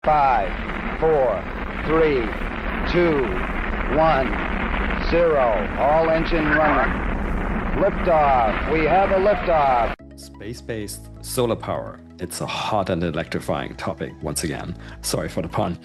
5, 4, 3, 2, 1, 0. All engine running. Liftoff. We have a liftoff. Space-based solar power. It's a hot and electrifying topic once again. Sorry for the pun.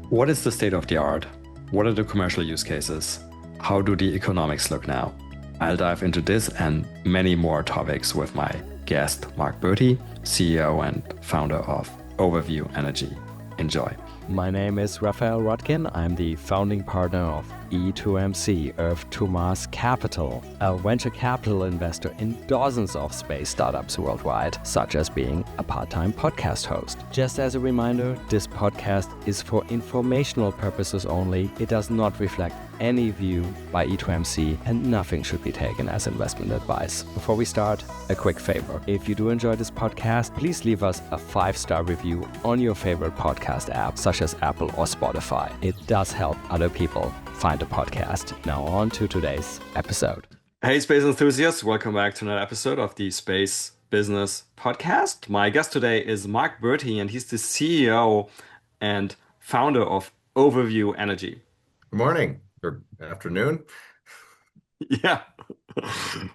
What is the state of the art? What are the commercial use cases? How do the economics look now? I'll dive into this and many more topics with my guest, Marc Berte, CEO and founder of Overview Energy. Enjoy. My name is Raphael Rodkin. I'm the founding partner of E2MC, Earth to Mars Capital, a venture capital investor in dozens of space startups worldwide, such as being a part-time podcast host. Just as a reminder, this podcast is for informational purposes only. It does not reflect any view by E2MC, and nothing should be taken as investment advice. Before we start, a quick favor. If you do enjoy this podcast, please leave us a 5-star review on your favorite podcast app, such as Apple or Spotify. It does help other people find the podcast. Now on to today's episode. Hey, space enthusiasts. Welcome back to another episode of the Space Business Podcast. My guest today is Marc Berte, and he's the CEO and founder of Overview Energy. Good morning or afternoon. Yeah.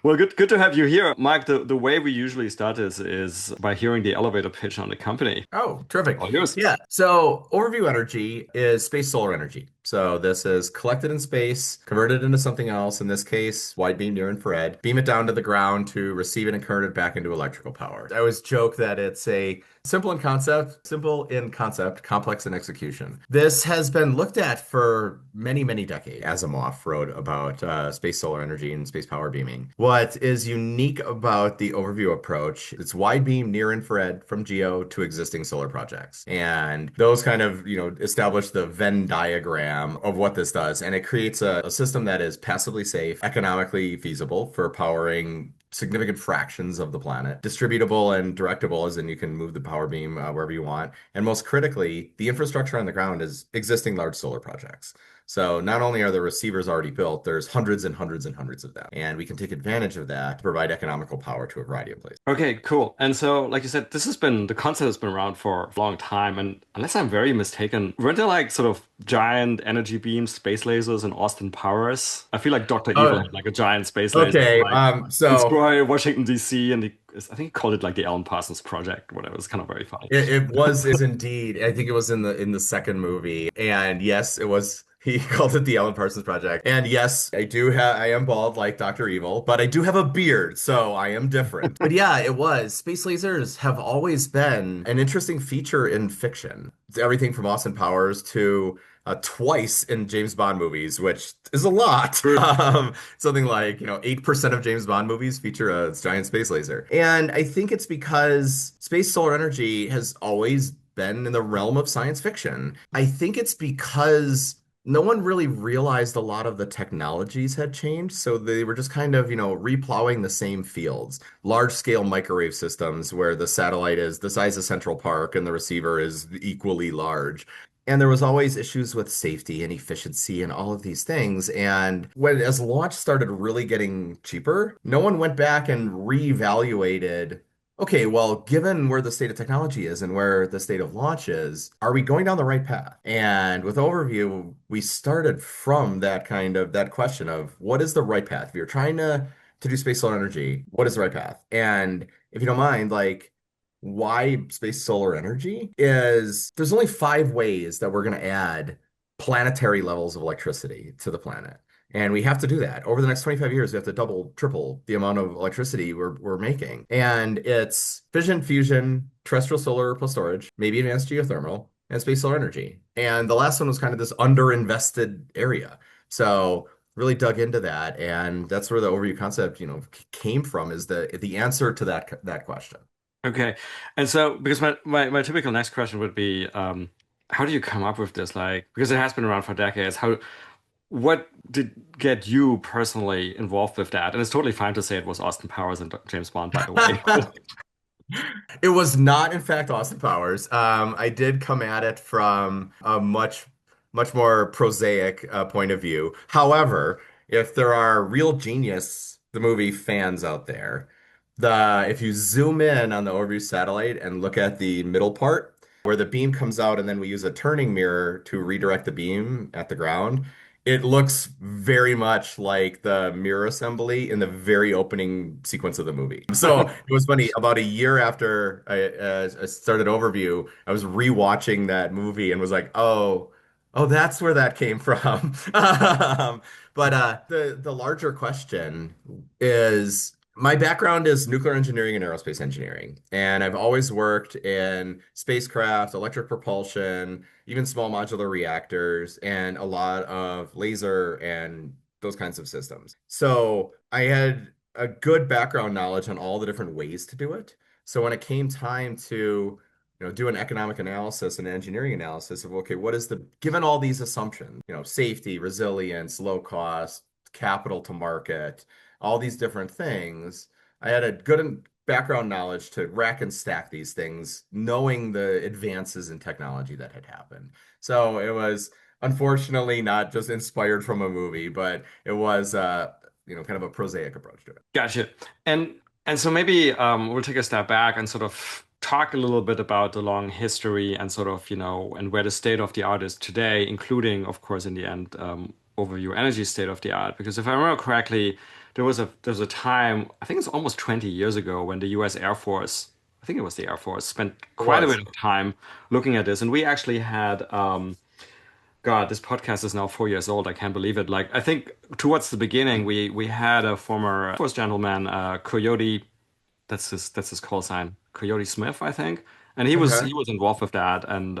Well, good to have you here. Marc, the way we usually start is by hearing the elevator pitch on the company. Oh, terrific. All yours. Yeah. So Overview Energy is space solar energy. So this is collected in space, converted into something else, in this case, wide beam near infrared, beam it down to the ground to receive it and convert it back into electrical power. I always joke that it's a simple in concept, complex in execution. This has been looked at for many, many decades. Asimov wrote about space solar energy and space power beaming. What is unique about the Overview approach, it's wide beam near infrared from geo to existing solar projects. And those kind of, establish the Venn diagram of what this does. And it creates a system that is passively safe, economically feasible for powering significant fractions of the planet, distributable and directable, as in you can move the power beam wherever you want. And most critically, the infrastructure on the ground is existing large solar projects. So not only are the receivers already built, there's hundreds and hundreds and hundreds of them. And we can take advantage of that to provide economical power to a variety of places. Okay, cool. And so, like you said, the concept has been around for a long time. And unless I'm very mistaken, weren't there like sort of giant energy beams, space lasers in Austin Powers? I feel like Dr. Evil had like a giant space laser. Okay, so destroy Washington, D.C. and I think he called it like the Alan Parsons Project, whatever. It was kind of very funny. Is indeed. I think it was in the second movie. And yes, it was. He called it the Alan Parsons Project. And yes, I am bald like Dr. Evil, but I do have a beard, so I am different. But yeah, it was. Space lasers have always been an interesting feature in fiction. It's everything from Austin Powers to twice in James Bond movies, which is a lot. Something like, 8% of James Bond movies feature a giant space laser. And I think it's because space solar energy has always been in the realm of science fiction. I think it's because no one really realized a lot of the technologies had changed. So they were just kind of, replowing the same fields. Large scale microwave systems where the satellite is the size of Central Park and the receiver is equally large. And there was always issues with safety and efficiency and all of these things. And as launch started really getting cheaper, no one went back and reevaluated, okay, well, given where the state of technology is and where the state of launch is, are we going down the right path? And with Overview, we started from that question of what is the right path? If you're trying to do space solar energy, what is the right path? And if you don't mind, why space solar energy is there's only 5 ways that we're going to add planetary levels of electricity to the planet. And we have to do that. Over the next 25 years, we have to double, triple the amount of electricity we're making. And it's fission, fusion, terrestrial solar plus storage, maybe advanced geothermal, and space solar energy. And the last one was kind of this underinvested area. So really dug into that. And that's where the Overview concept, came from, is the answer to that question. Okay. And so, because my typical next question would be, how do you come up with this? Because it has been around for decades, what did get you personally involved with that? And it's totally fine to say it was Austin Powers and James Bond, by the way. It was not, in fact, Austin Powers. I did come at it from a much more prosaic point of view. However, if there are real genius, the movie fans out there, if you zoom in on the Overview satellite and look at the middle part, where the beam comes out and then we use a turning mirror to redirect the beam at the ground. It looks very much like the mirror assembly in the very opening sequence of the movie. So it was funny. About a year after I started Overview, I was rewatching that movie and was like, oh, that's where that came from. But the larger question is my background is nuclear engineering and aerospace engineering, and I've always worked in spacecraft, electric propulsion, even small modular reactors, and a lot of laser and those kinds of systems. So I had a good background knowledge on all the different ways to do it. So when it came time to do an economic analysis and engineering analysis of, okay, what is given all these assumptions, safety, resilience, low cost, capital to market, all these different things, I had a good background knowledge to rack and stack these things, knowing the advances in technology that had happened. So it was unfortunately not just inspired from a movie, but it was kind of a prosaic approach to it. Gotcha. And so maybe we'll take a step back and sort of talk a little bit about the long history and sort of, and where the state of the art is today, including, of course, in the end, overview energy state of the art. Because if I remember correctly, there was a time, I think it's almost 20 years ago, when the US Air Force, I think it was the Air Force, spent quite a bit of time looking at this. And we actually had God, this podcast is now 4 years old. I can't believe it. Like, I think towards the beginning, we had a former Air Force gentleman, Coyote. That's his call sign, Coyote Smith, I think. And he was Okay. he was involved with that and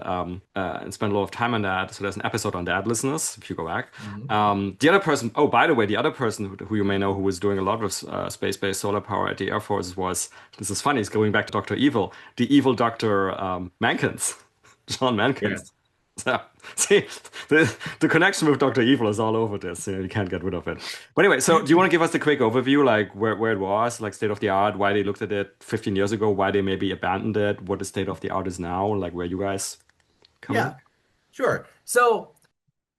spent a lot of time on that. So there's an episode on that, listeners, if you go back. Mhm. The other person, oh, by the way, the other person who you may know who was doing a lot of space-based solar power at the Air Force was, this is funny, it's going back to Dr. Evil, the evil Dr. Mankins, John Yeah. Mankins. So, see, the connection with Dr. Evil is all over this. You can't get rid of it. But anyway, so do you want to give us the quick overview, like where it was, like state of the art, why they looked at it 15 years ago, why they maybe abandoned it, what the state of the art is now, like where you guys come in? Yeah, sure. So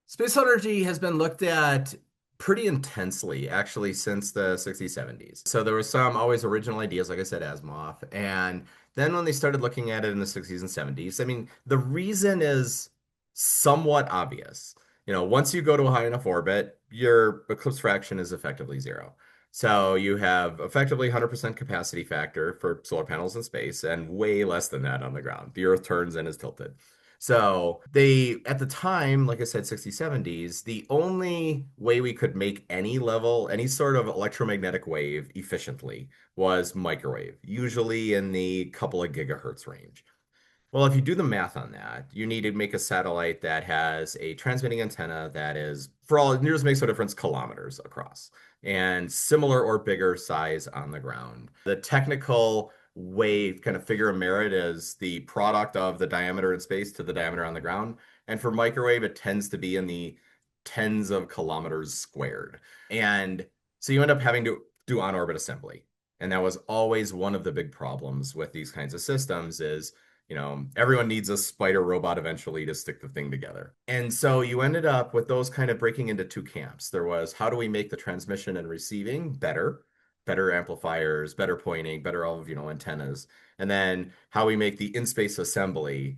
space energy has been looked at pretty intensely, actually, since the 60s, 70s. So there were some always original ideas, like I said, Asimov. And then when they started looking at it in the 60s and 70s, I mean, the reason is somewhat obvious. Once you go to a high enough orbit, your eclipse fraction is effectively zero. So you have effectively 100% capacity factor for solar panels in space and way less than that on the ground. The Earth turns and is tilted. So they, at the time, like I said, 60s, 70s, the only way we could make any sort of electromagnetic wave efficiently was microwave, usually in the couple of gigahertz range. Well, if you do the math on that, you need to make a satellite that has a transmitting antenna that is, for all it makes no difference, kilometers across and similar or bigger size on the ground. The technical way, kind of figure of merit, is the product of the diameter in space to the diameter on the ground. And for microwave, it tends to be in the tens of kilometers squared. And so you end up having to do on-orbit assembly. And that was always one of the big problems with these kinds of systems is everyone needs a spider robot eventually to stick the thing together. And so you ended up with those kind of breaking into two camps. There was, how do we make the transmission and receiving better, better amplifiers, better pointing, better all of, antennas. And then how we make the in-space assembly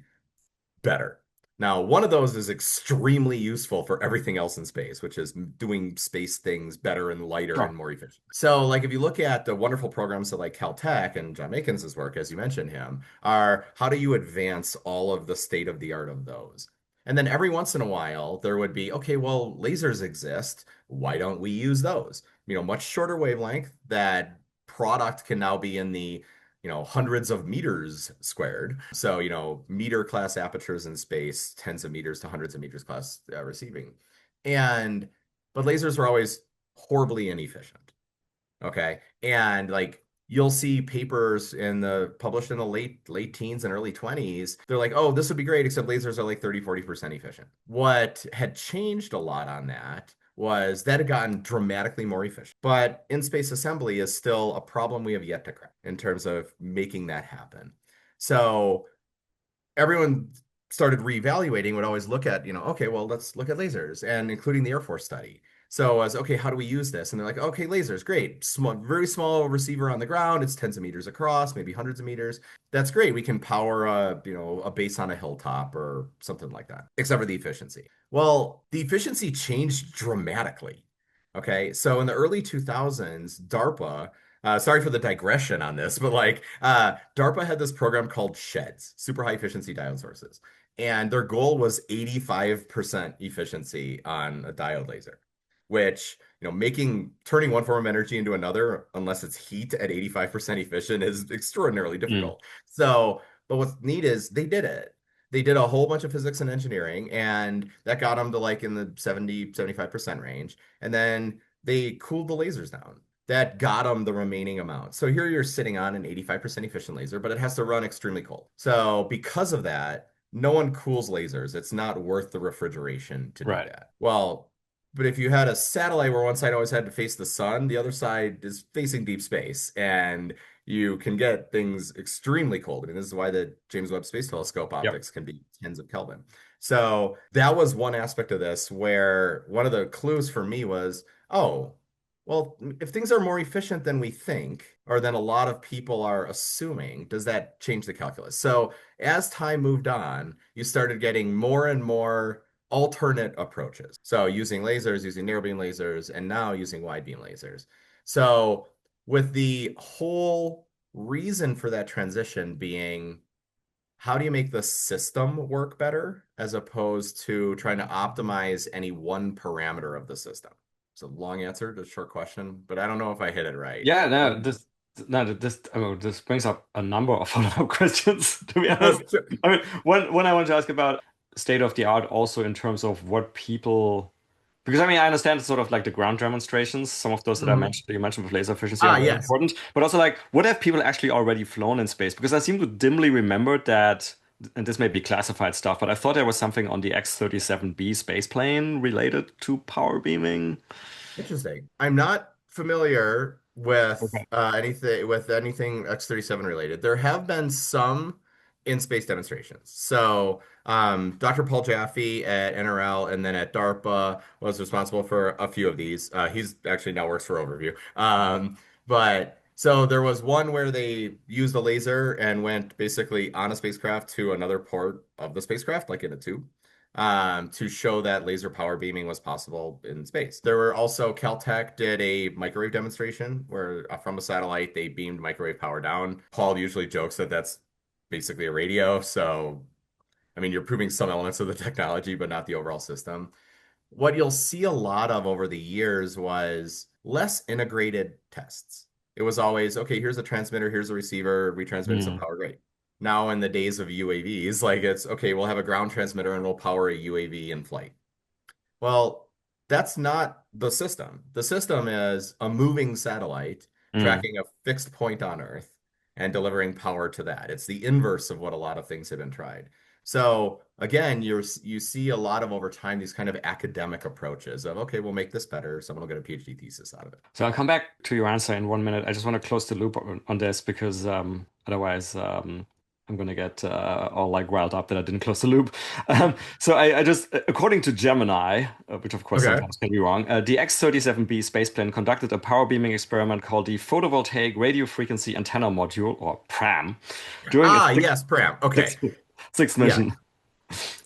better. Now, one of those is extremely useful for everything else in space, which is doing space things better and lighter Sure. and more efficient. So, like, if you look at the wonderful programs that like Caltech and John Makins's work, as you mentioned him, are how do you advance all of the state of the art of those? And then every once in a while, there would be, okay, well, lasers exist. Why don't we use those? Much shorter wavelength. That product can now be in the hundreds of meters squared. So, meter class apertures in space, tens of meters to hundreds of meters class receiving. But lasers were always horribly inefficient. Okay. And like, you'll see papers published in the late teens and early 20s. They're like, oh, this would be great, except lasers are like 30-40% efficient. What had changed a lot on that was that had gotten dramatically more efficient. But in-space assembly is still a problem we have yet to crack in terms of making that happen. So everyone started reevaluating, would always look at, okay, well, let's look at lasers, and including the Air Force study. So I was, okay, how do we use this? And they're like, okay, lasers, great. Small, very small receiver on the ground. It's tens of meters across, maybe hundreds of meters. That's great. We can power a base on a hilltop or something like that, except for the efficiency. Well, the efficiency changed dramatically. Okay, so in the early 2000s, DARPA, sorry for the digression on this, but DARPA had this program called SHEDS, super high efficiency diode sources. And their goal was 85% efficiency on a diode laser, which, making turning one form of energy into another, unless it's heat at 85% efficient, is extraordinarily Mm. difficult. So, but what's neat is they did it. They did a whole bunch of physics and engineering, and that got them to like in the 70-75% range. And then they cooled the lasers down. That got them the remaining amount. So here you're sitting on an 85% efficient laser, but it has to run extremely cold. So because of that, no one cools lasers. It's not worth the refrigeration to do Right. that. Well, but if you had a satellite where one side always had to face the sun, the other side is facing deep space, and you can get things extremely cold. I mean, this is why the James Webb Space Telescope Yep. optics can be tens of Kelvin. So that was one aspect of this where one of the clues for me was, oh, well, if things are more efficient than we think, or than a lot of people are assuming, does that change the calculus? So as time moved on, you started getting more and more alternate approaches. So using lasers, using narrow beam lasers, and now using wide beam lasers. So with the whole reason for that transition being, how do you make the system work better as opposed to trying to optimize any one parameter of the system? It's a long answer to a short question, but I don't know if I hit it right. Yeah, this brings up a number of follow-up questions, to be honest. I mean, one I want to ask about state of the art also in terms of what people, because I mean, I understand sort of like the ground demonstrations, some of those that Mhm. you mentioned with laser efficiency are Ah, very yes. important, but also like, what have people actually already flown in space? Because I seem to dimly remember that, and this may be classified stuff, but I thought there was something on the X-37B space plane related to power beaming. Interesting. I'm not familiar with Okay. anything X-37 related. There have been some in space demonstrations. So Dr. Paul Jaffe at NRL and then at DARPA was responsible for a few of these. He's actually now works for Overview. But so there was one where they used a laser and went basically on a spacecraft to another port of the spacecraft, like in a tube, to show that laser power beaming was possible in space. There were also Caltech did a microwave demonstration where from a satellite they beamed microwave power down. Paul usually jokes that that's basically a radio. So, I mean, you're proving some elements of the technology, but not the overall system. What you'll see a lot of over the years was less integrated tests. It was always, okay, here's a transmitter, here's a receiver, we transmitted some Hmm. power, great. Now in the days of UAVs, like it's okay, we'll have a ground transmitter and we'll power a UAV in flight. Well, that's not the system. The system is a moving satellite Hmm. tracking a fixed point on Earth and delivering power to that. It's the inverse of what a lot of things have been tried. So again, you see a lot of over time these kind of academic approaches of, okay, we'll make this better. Someone will get a PhD thesis out of it. So I'll come back to your answer in 1 minute. I just want to close the loop on this because otherwise I'm going to get all like riled up that I didn't close the loop. So I just, according to Gemini, which of course Okay. sometimes can be wrong, the X-37B spaceplane conducted a power beaming experiment called the Photovoltaic Radio Frequency Antenna Module, or PRAM, during a Ah, yes, Pram. Okay. six, six Yeah. mission.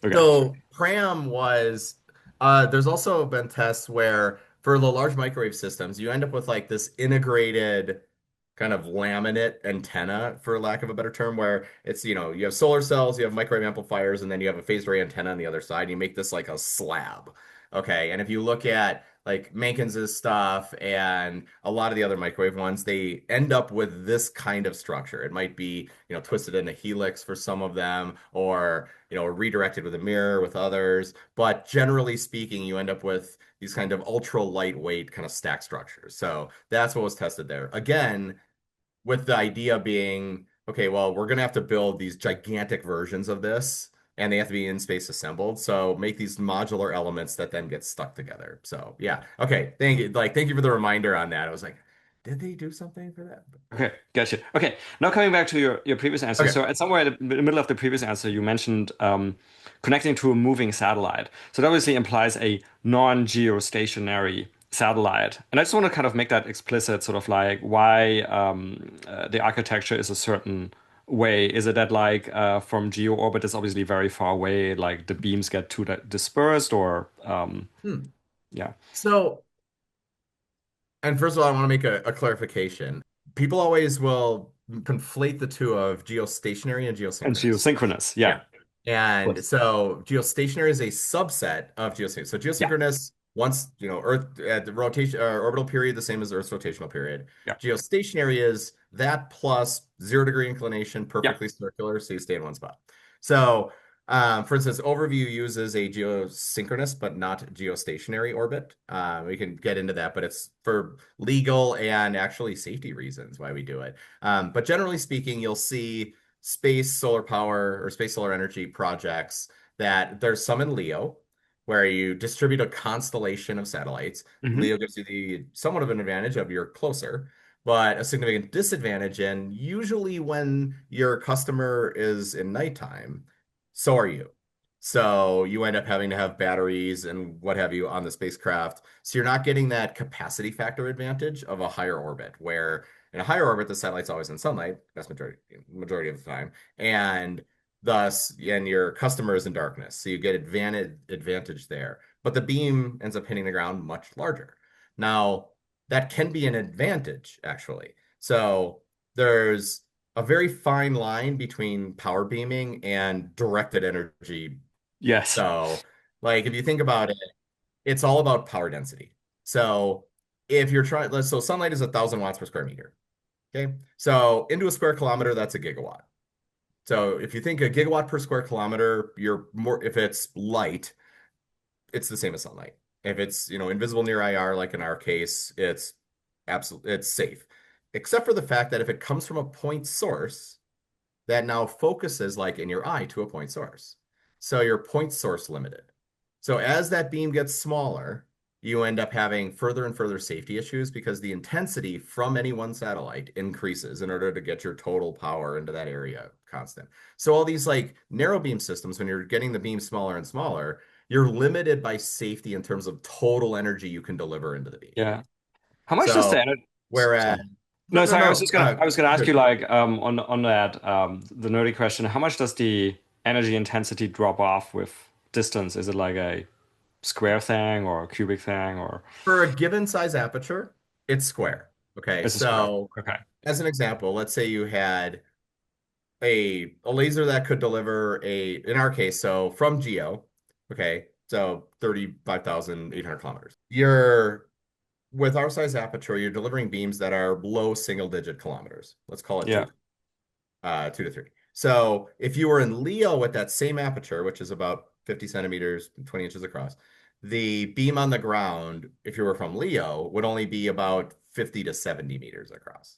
Okay. So Pram was there's also been tests where for the large microwave systems, you end up with like this integrated kind of laminate antenna, for lack of a better term, where it's, you have solar cells, you have microwave amplifiers, and then you have a phased array antenna on the other side. And you make this like a slab. Okay. And if you look at like Mankins's stuff and a lot of the other microwave ones, they end up with this kind of structure. It might be, twisted in a helix for some of them, or, redirected with a mirror with others. But generally speaking, you end up with these kind of ultra lightweight kind of stack structures. So that's what was tested there. Again, with the idea being, okay, well, we're going to have to build these gigantic versions of this and they have to be in space assembled. So make these modular elements that then get stuck together. So yeah. Okay. Thank you. Thank you for the reminder on that. I was like, Did they do something for that? Okay, gotcha. Okay, now coming back to your previous answer. Okay. So at somewhere in the middle of the previous answer, you mentioned connecting to a moving satellite. So that obviously implies a non-geostationary satellite. And I just want to kind of make that explicit, sort of like why the architecture is a certain way. Is it that like from geo orbit is obviously very far away, like the beams get too dispersed, or Hmm. yeah, So, and first of all, I want to make a clarification. People always will conflate the two of geostationary and and geosynchronous. geosynchronous, yeah, Yeah. of And course. so geostationary is a subset of geosynchronous. So Yeah, geosynchronous, once, Earth at the rotation orbital period, the same as Earth's rotational period. yeah, Geostationary is that plus 0 degree inclination, yeah. perfectly circular, so you stay in one spot. So, for instance, Overview uses a geosynchronous but not geostationary orbit. We can get into that, but it's for legal and actually safety reasons why we do it. But generally speaking, you'll see space solar power or space solar energy projects that there's some in Leo where you distribute a constellation of satellites. Hmm. Leo gives you the somewhat of an advantage of you're closer, but a significant disadvantage. And usually when your customer is in nighttime, so are you. So you end up having to have batteries and what have you on the spacecraft. So you're not getting that capacity factor advantage of a higher orbit where in a higher orbit, the satellite's always in sunlight, that's majority of the time, and thus, and your customer is in darkness, so you get advantage there. But the beam ends up hitting the ground much larger. Now, that can be an advantage, actually. So there's a very fine line between power beaming and directed energy. Yes. So, like, if you think about it, it's all about power density. So if you're trying, so sunlight is 1,000 watts per square meter. Okay. So into a square kilometer, that's a gigawatt. So if you think a gigawatt per square kilometer, you're more, if it's light, it's the same as sunlight. If it's, invisible near IR, like in our case, it's absolutely, it's safe. Except for the fact that if it comes from a point source, that now focuses like in your eye to a point source. So you're point source limited. So as that beam gets smaller, you end up having further and further safety issues because the intensity from any one satellite increases in order to get your total power into that area constant. So all these like narrow beam systems, when you're getting the beam smaller and smaller, you're limited by safety in terms of total energy you can deliver into the beam. Yeah. How much does the So energy? whereas, Sorry. no, No, no, sorry. no, I was gonna ask you good. like on that the nerdy question. How much does the energy intensity drop off with distance? Is it like a square thing or a cubic thing, or For a given size aperture, it's square. Okay, is it square? so Okay. as an example, let's say you had a laser that could deliver in our case, so from geo, okay, so 35,800 kilometers. With our size aperture, you're delivering beams that are low single digit kilometers. Let's call it Yeah. 2 to 3. So if you were in Leo with that same aperture, which is about 50 centimeters, 20 inches across, the beam on the ground, if you were from Leo, would only be about 50 to 70 meters across.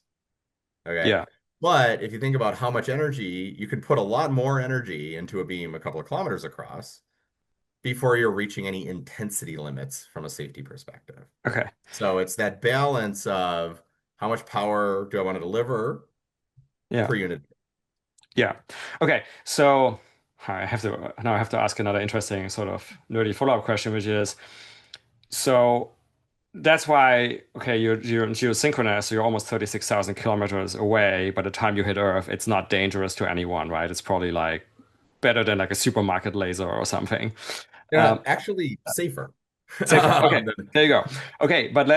Okay. Yeah. But if you think about how much energy, you could put a lot more energy into a beam a couple of kilometers across before you're reaching any intensity limits from a safety perspective. Okay. So it's that balance of how much power do I want to deliver Yeah. per unit. Yeah. Okay. So I have to ask another interesting sort of nerdy follow-up question, which is so. That's why, okay, you're geosynchronous, so you're almost 36,000 kilometers away. By the time you hit Earth, it's not dangerous to anyone, right? It's probably like better than like a supermarket laser or something. Um, Actually safer. Safer. Okay, Than- there you go. Okay, but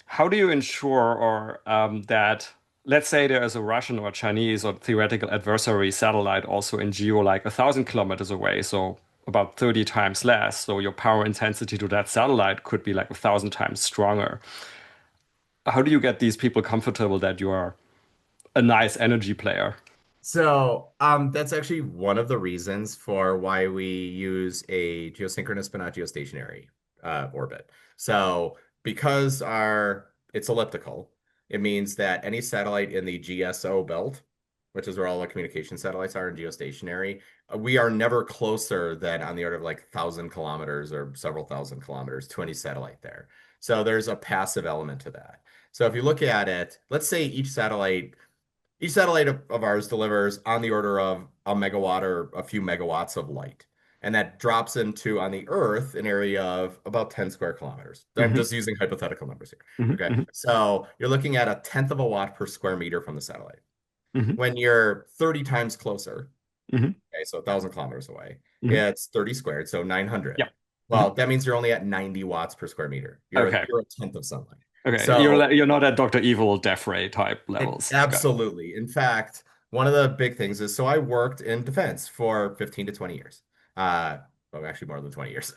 how do you ensure or that, let's say there is a Russian or Chinese or theoretical adversary satellite also in geo like 1,000 kilometers away, so about 30 times less. So your power intensity to that satellite could be like 1,000 times stronger. How do you get these people comfortable that you are a nice energy player? So, that's actually one of the reasons for why we use a geosynchronous but not geostationary orbit. So, because it's elliptical, it means that any satellite in the GSO belt, which is where all the communication satellites are in geostationary, we are never closer than on the order of like 1,000 kilometers or several thousand kilometers to any satellite there. So there's a passive element to that. So if you look at it, let's say each satellite of ours delivers on the order of a megawatt or a few megawatts of light. And that drops into, on the Earth, an area of about 10 square kilometers. I'm Hmm. just using hypothetical numbers here. Hmm. Okay. Hmm. So you're looking at a tenth of a watt per square meter from the satellite. Hmm. When you're 30 times closer, Hmm. okay, so 1,000 kilometers away, Hmm. it's 30 squared, so 900. Yeah. Well, that means you're only at 90 watts per square meter. You're Okay. you're a tenth of sunlight. Okay. So You're not at Dr. Evil death ray type levels. Got it. absolutely. In fact, one of the big things is so I worked in defense for 15 to 20 years. Uh, well, actually more than 20 years.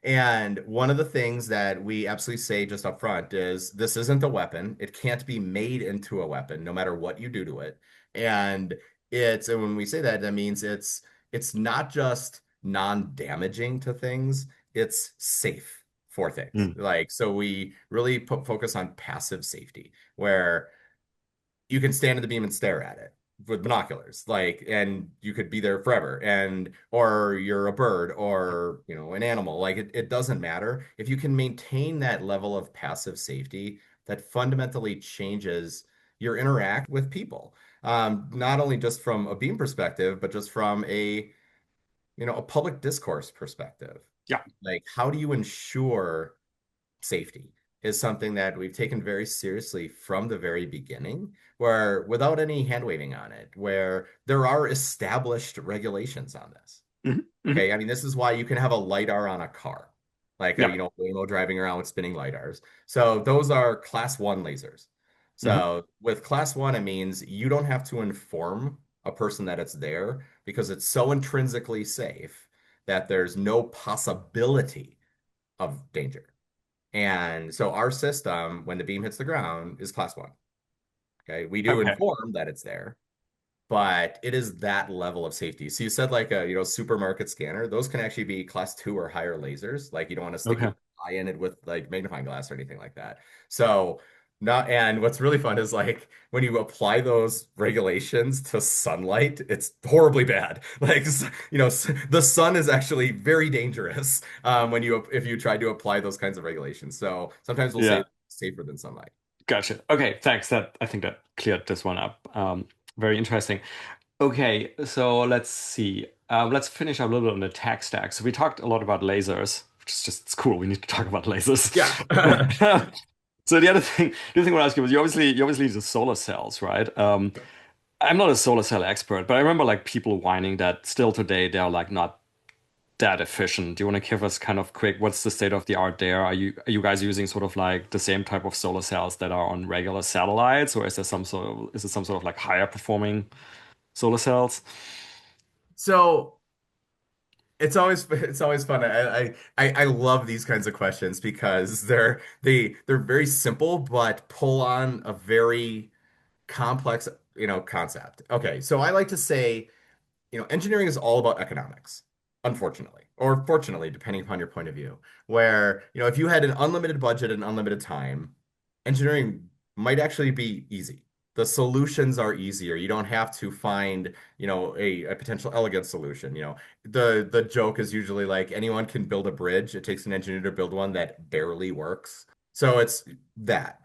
And one of the things that we absolutely say just up front is this isn't a weapon. It can't be made into a weapon, no matter what you do to it. And and when we say that, that means it's not just non-damaging to things, it's safe for things. Mm. Like, so we really put focus on passive safety, where you can stand in the beam and stare at it with binoculars, like, and you could be there forever. And, or you're a bird or, an animal, like it doesn't matter. If you can maintain that level of passive safety, that fundamentally changes your interact with people. Not only just from a beam perspective, but just from a public discourse perspective. Yeah. Like, how do you ensure safety is something that we've taken very seriously from the very beginning, where without any hand waving on it, where there are established regulations on this. Hmm. Hmm. Okay, I mean, this is why you can have a LiDAR on a car, like Yeah. Waymo driving around with spinning LiDARs. So those are class one lasers. Hmm. So with class one, it means you don't have to inform a person that it's there because it's so intrinsically safe that there's no possibility of danger. And so our system, when the beam hits the ground, is class one. Okay. We do Okay. inform that it's there, but it is that level of safety. So you said like a, supermarket scanner, those can actually be class two or higher lasers. Like, you don't want to stick Okay. your eye in it with like magnifying glass or anything like that. So not, and what's really fun is like when you apply those regulations to sunlight, it's horribly bad. Like, the sun is actually very dangerous if you try to apply those kinds of regulations. So sometimes we'll say Yeah. safer than sunlight. Gotcha. Okay. Thanks. I think that cleared this one up. Very interesting. Okay. So let's see. Let's finish up a little bit on the tech stack. So we talked a lot about lasers, which is just it's cool. We need to talk about lasers. Yeah. So the other thing I want to ask you was you obviously use the solar cells, right? I'm not a solar cell expert, but I remember like people whining that still today they're like not that efficient. Do you want to give us kind of quick what's the state of the art there? Are you guys using sort of like the same type of solar cells that are on regular satellites, or is it some sort of like higher performing solar cells? So it's always fun. I love these kinds of questions because they're very simple but pull on a very complex, concept. Okay, so I like to say, engineering is all about economics, unfortunately, or fortunately, depending upon your point of view. Where, if you had an unlimited budget and unlimited time, engineering might actually be easy. The solutions are easier. You don't have to find, a potential elegant solution. The joke is usually like anyone can build a bridge. It takes an engineer to build one that barely works. So it's that.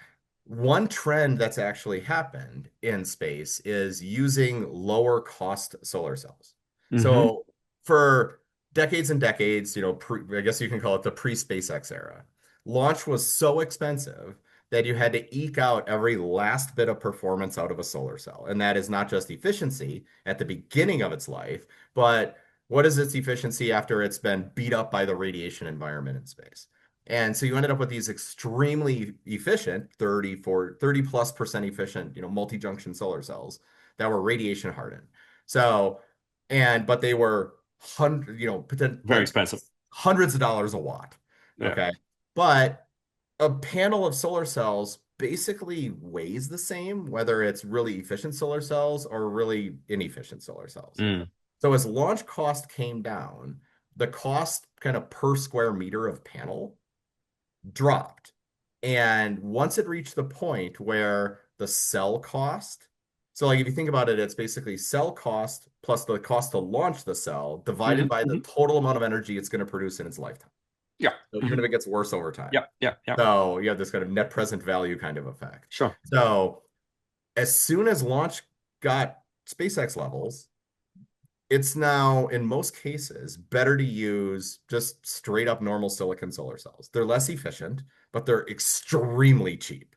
One trend that's actually happened in space is using lower cost solar cells. Mm-hmm. So for decades and decades, I guess you can call it the pre-SpaceX era, launch was so expensive that you had to eke out every last bit of performance out of a solar cell. And that is not just efficiency at the beginning of its life, but what is its efficiency after it's been beat up by the radiation environment in space? And so you ended up with these extremely efficient 30 plus percent efficient, multi-junction solar cells that were radiation hardened. So, but they were Very expensive. hundreds of dollars a watt. Yeah. Okay. But a panel of solar cells basically weighs the same, whether it's really efficient solar cells or really inefficient solar cells. Mm. So as launch cost came down, the cost kind of per square meter of panel dropped. And once it reached the point where the cell cost, so like if you think about it, it's basically cell cost plus the cost to launch the cell divided Hmm. by the Hmm. total amount of energy it's going to produce in its lifetime. Yeah. So even Mhm. if it gets worse over time. Yeah. Yeah. Yeah. So you have this kind of net present value kind of effect. Sure. So as soon as launch got SpaceX levels, it's now, in most cases, better to use just straight up normal silicon solar cells. They're less efficient, but they're extremely cheap.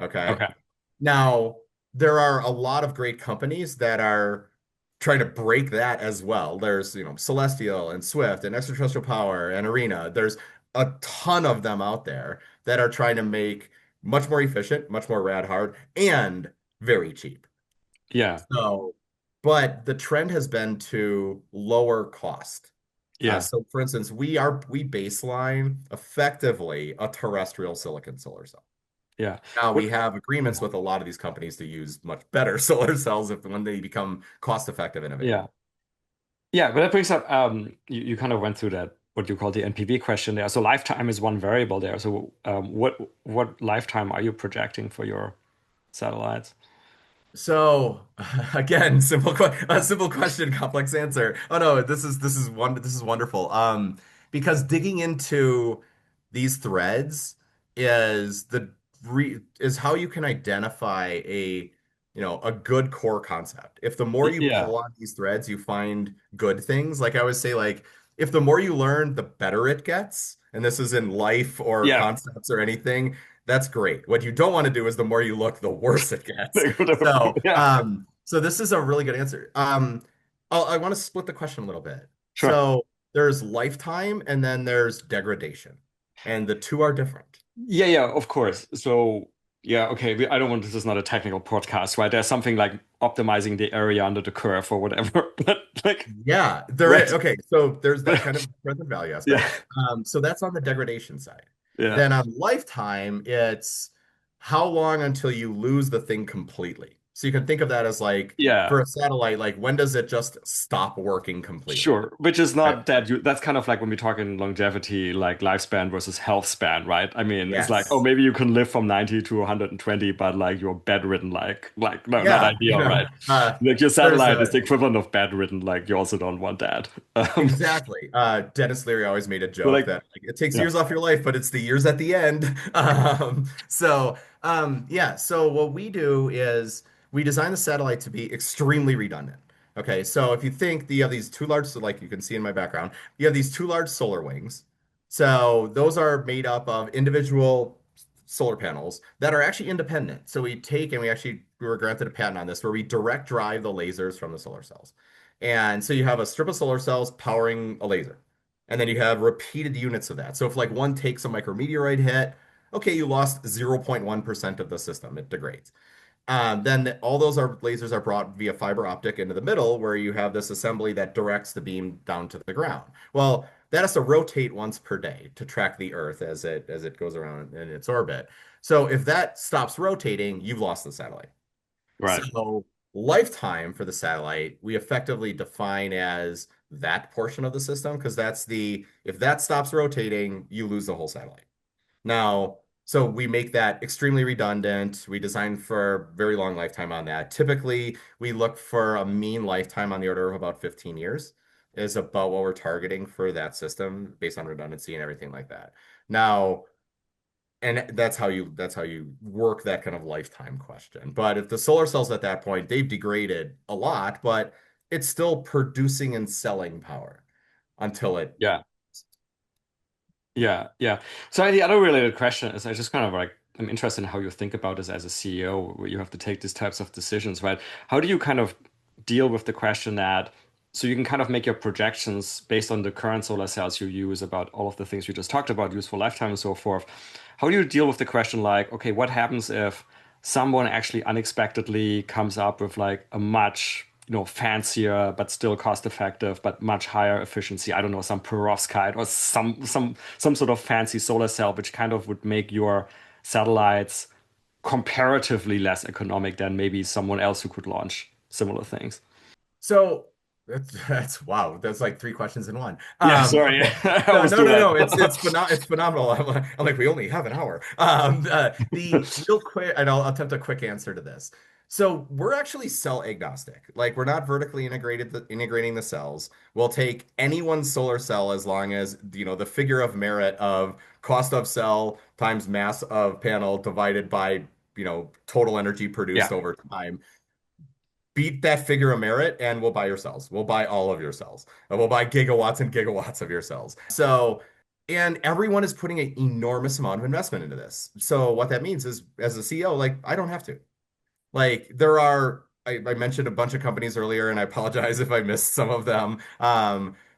Okay. Okay. Now, there are a lot of great companies that are trying to break that as well. There's, Celestial and Swift and Extraterrestrial Power and Arena. There's a ton of them out there that are trying to make much more efficient, much more rad hard, and very cheap. Yeah. So, but the trend has been to lower cost. Yeah. So for instance, we baseline effectively a terrestrial silicon solar cell. Yeah. Now What? we have agreements with a lot of these companies to use much better solar cells if when they become cost effective and Yeah. available. Yeah, but that brings up you kind of went through that what you call the NPV question there. So lifetime is one variable there. So what lifetime are you projecting for your satellites? So again, a simple question, complex answer. Oh no, this is wonderful. Because digging into these threads is is how you can identify a good core concept. If the more you Yeah. pull on these threads, you find good things. Like I always say, like if the more you learn, the better it gets. And this is in life or Yeah. concepts or anything. That's great. What you don't want to do is the more you look, the worse it gets. So, Yeah. so this is a really good answer. I want to split the question a little bit. Sure. So there's lifetime and then there's degradation, and the two are different. Yeah, yeah, of course. So, yeah, okay. I don't want this is not a technical podcast, right? There's something like optimizing the area under the curve or whatever. But like, Yeah, there is. right. Okay, so there's that kind of present value Yeah. aspect. So that's on the degradation side. Yeah. Then on lifetime, it's how long until you lose the thing completely. So you can think of that as like Yeah. for a satellite, like when does it just stop working completely? Sure, which is Right. not that that's kind of like when we talk in longevity, like lifespan versus health span, right? I mean, it's like, oh, Yes. maybe you can live from 90 to 120, but like you're bedridden, like no, not Yeah, ideal, right? Like your there's satellite is a the equivalent of bedridden, like you also don't want that. exactly. Dennis Leary always made a So joke like, that like, it takes yeah, years off your life, but it's the years at the end. Yeah. So what we do is we design the satellite to be extremely redundant. Okay. So if you think you have these two large, so like you can see in my background, you have these two large solar wings. So those are made up of individual solar panels that are actually independent. So we were granted a patent on this where we direct drive the lasers from the solar cells. And so you have a strip of solar cells powering a laser. And then you have repeated units of that. So if like one takes a micrometeorite hit, okay, you lost 0.1% of the system. It degrades. Then all those lasers are brought via fiber optic into the middle where you have this assembly that directs the beam down to the ground. Well, that has to rotate once per day to track the Earth as it goes around in its orbit. So if that stops rotating, you've lost the satellite. right. So lifetime for the satellite, we effectively define as that portion of the system because if that stops rotating, you lose the whole satellite. Now, so we make that extremely redundant. We design for very long lifetime on that. Typically, we look for a mean lifetime on the order of about 15 years is about what we're targeting for that system based on redundancy and everything like that. Now, and that's how you work that kind of lifetime question. But if the solar cells at that point, they've degraded a lot, but it's still producing and selling power until it. Yeah. Yeah, yeah. So the other related question is I just kind of like I'm interested in how you think about this as a CEO, where you have to take these types of decisions, right? How do you kind of deal with the question that so you can kind of make your projections based on the current solar cells you use about all of the things you just talked about, useful lifetime and so forth. How do you deal with the question like, okay, what happens if someone actually unexpectedly comes up with like a much fancier but still cost effective but much higher efficiency, I don't know, some perovskite or some sort of fancy solar cell which kind of would make your satellites comparatively less economic than maybe someone else who could launch similar things. So That's wow. That's like three questions in one. Yeah, sorry. Okay. I No, always no, do no, that. no. It's phenomenal. I'm like, we only have an hour. The real quick, and I'll attempt a quick answer to this. So we're actually cell agnostic. Like we're not vertically integrating the cells. We'll take anyone's solar cell as long as, the figure of merit of cost of cell times mass of panel divided by, total energy produced Yeah, over time, beat that figure of merit and we'll buy your cells. We'll buy all of your cells. And we'll buy gigawatts and gigawatts of your cells. So, and everyone is putting an enormous amount of investment into this. So what that means is as a CEO, like I don't have to. Like there are, I mentioned a bunch of companies earlier, and I apologize if I missed some of them,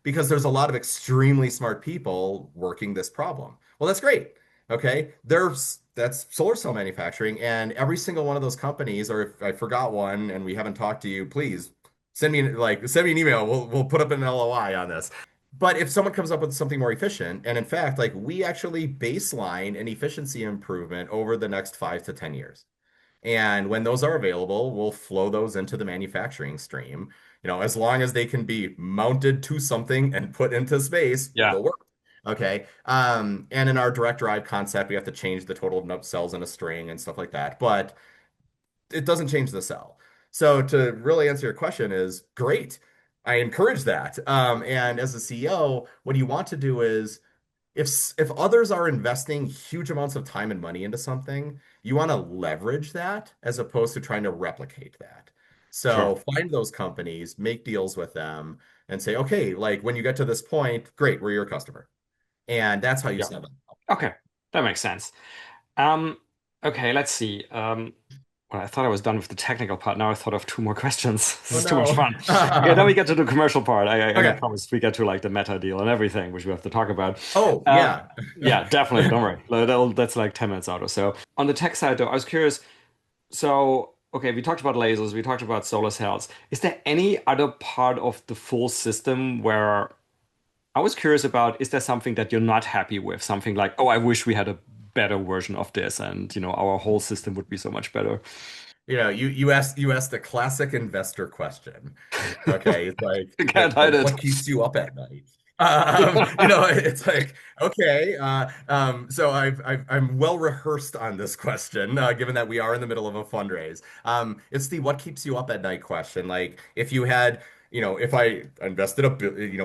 because there's a lot of extremely smart people working this problem. Well, that's great. Okay, that's solar cell manufacturing, and every single one of those companies, or if I forgot one and we haven't talked to you, please send me an email. We'll put up an LOI on this. But if someone comes up with something more efficient, and in fact, like we actually baseline an efficiency improvement over the next 5 to 10 years. And when those are available, we'll flow those into the manufacturing stream. As long as they can be mounted to something and put into space, yeah, they'll work. Okay. And in our direct drive concept, we have to change the total of cells in a string and stuff like that. But it doesn't change the cell. So to really answer your question is great. I encourage that. And as a CEO, what you want to do is if others are investing huge amounts of time and money into something, you want to leverage that as opposed to trying to replicate that. sure. So find those companies, make deals with them, and say, okay, like when you get to this point, great, we're your customer. And that's how you Yeah. sell them. Okay, that makes sense. Um, okay, let's see. Well, I thought I was done with the technical part. Now I thought of two more questions. This Oh is too much no. fun. Okay, then we get to the commercial part. I Okay. promise we get to like the meta deal and everything, which we have to talk about. Oh, Um, yeah. yeah, definitely. Don't worry. That's like 10 minutes out or so. On the tech side, though, I was curious. So, okay, we talked about lasers, we talked about solar cells. Is there any other part of the full system where I was curious about, is there something that you're not happy with? Something like, oh, I wish we had a better version of this and, our whole system would be so much better. You asked the classic investor question. Okay, it's I like can't hide it. what keeps you up at night? It's like okay. So I'm well rehearsed on this question, given that we are in the middle of a fundraise. It's the what keeps you up at night question. Like if you had, if I invested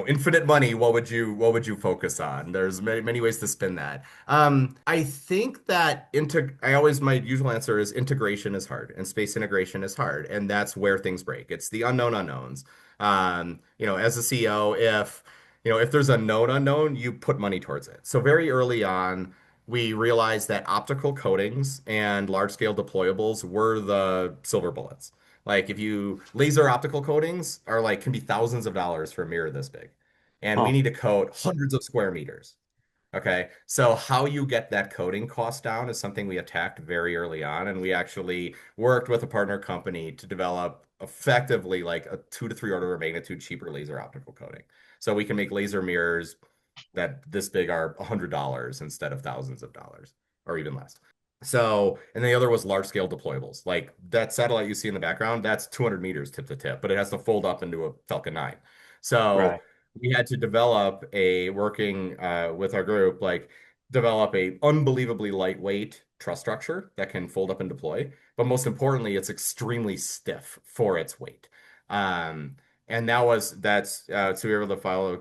infinite money, what would you focus on? There's many ways to spin that. I think that my usual answer is integration is hard and space integration is hard, and that's where things break. It's the unknown unknowns. As a CEO, if there's a known unknown, you put money towards it. So very early on, we realized that optical coatings and large scale deployables were the silver bullets. Like if you laser optical coatings are like can be thousands of dollars for a mirror this big. And we Oh, need to coat hundreds of square meters. Okay, so how you get that coding cost down is something we attacked very early on, and we actually worked with a partner company to develop effectively like a 2 to 3 order of magnitude cheaper laser optical coating. So we can make laser mirrors that this big are $100 instead of thousands of dollars or even less. So, and the other was large scale deployables. Like that satellite you see in the background, that's 200 meters tip to tip, but it has to fold up into a Falcon 9. So right. we had to develop working with our group, like develop a unbelievably lightweight truss structure that can fold up and deploy. But most importantly, it's extremely stiff for its weight. Um, and so we were able to file a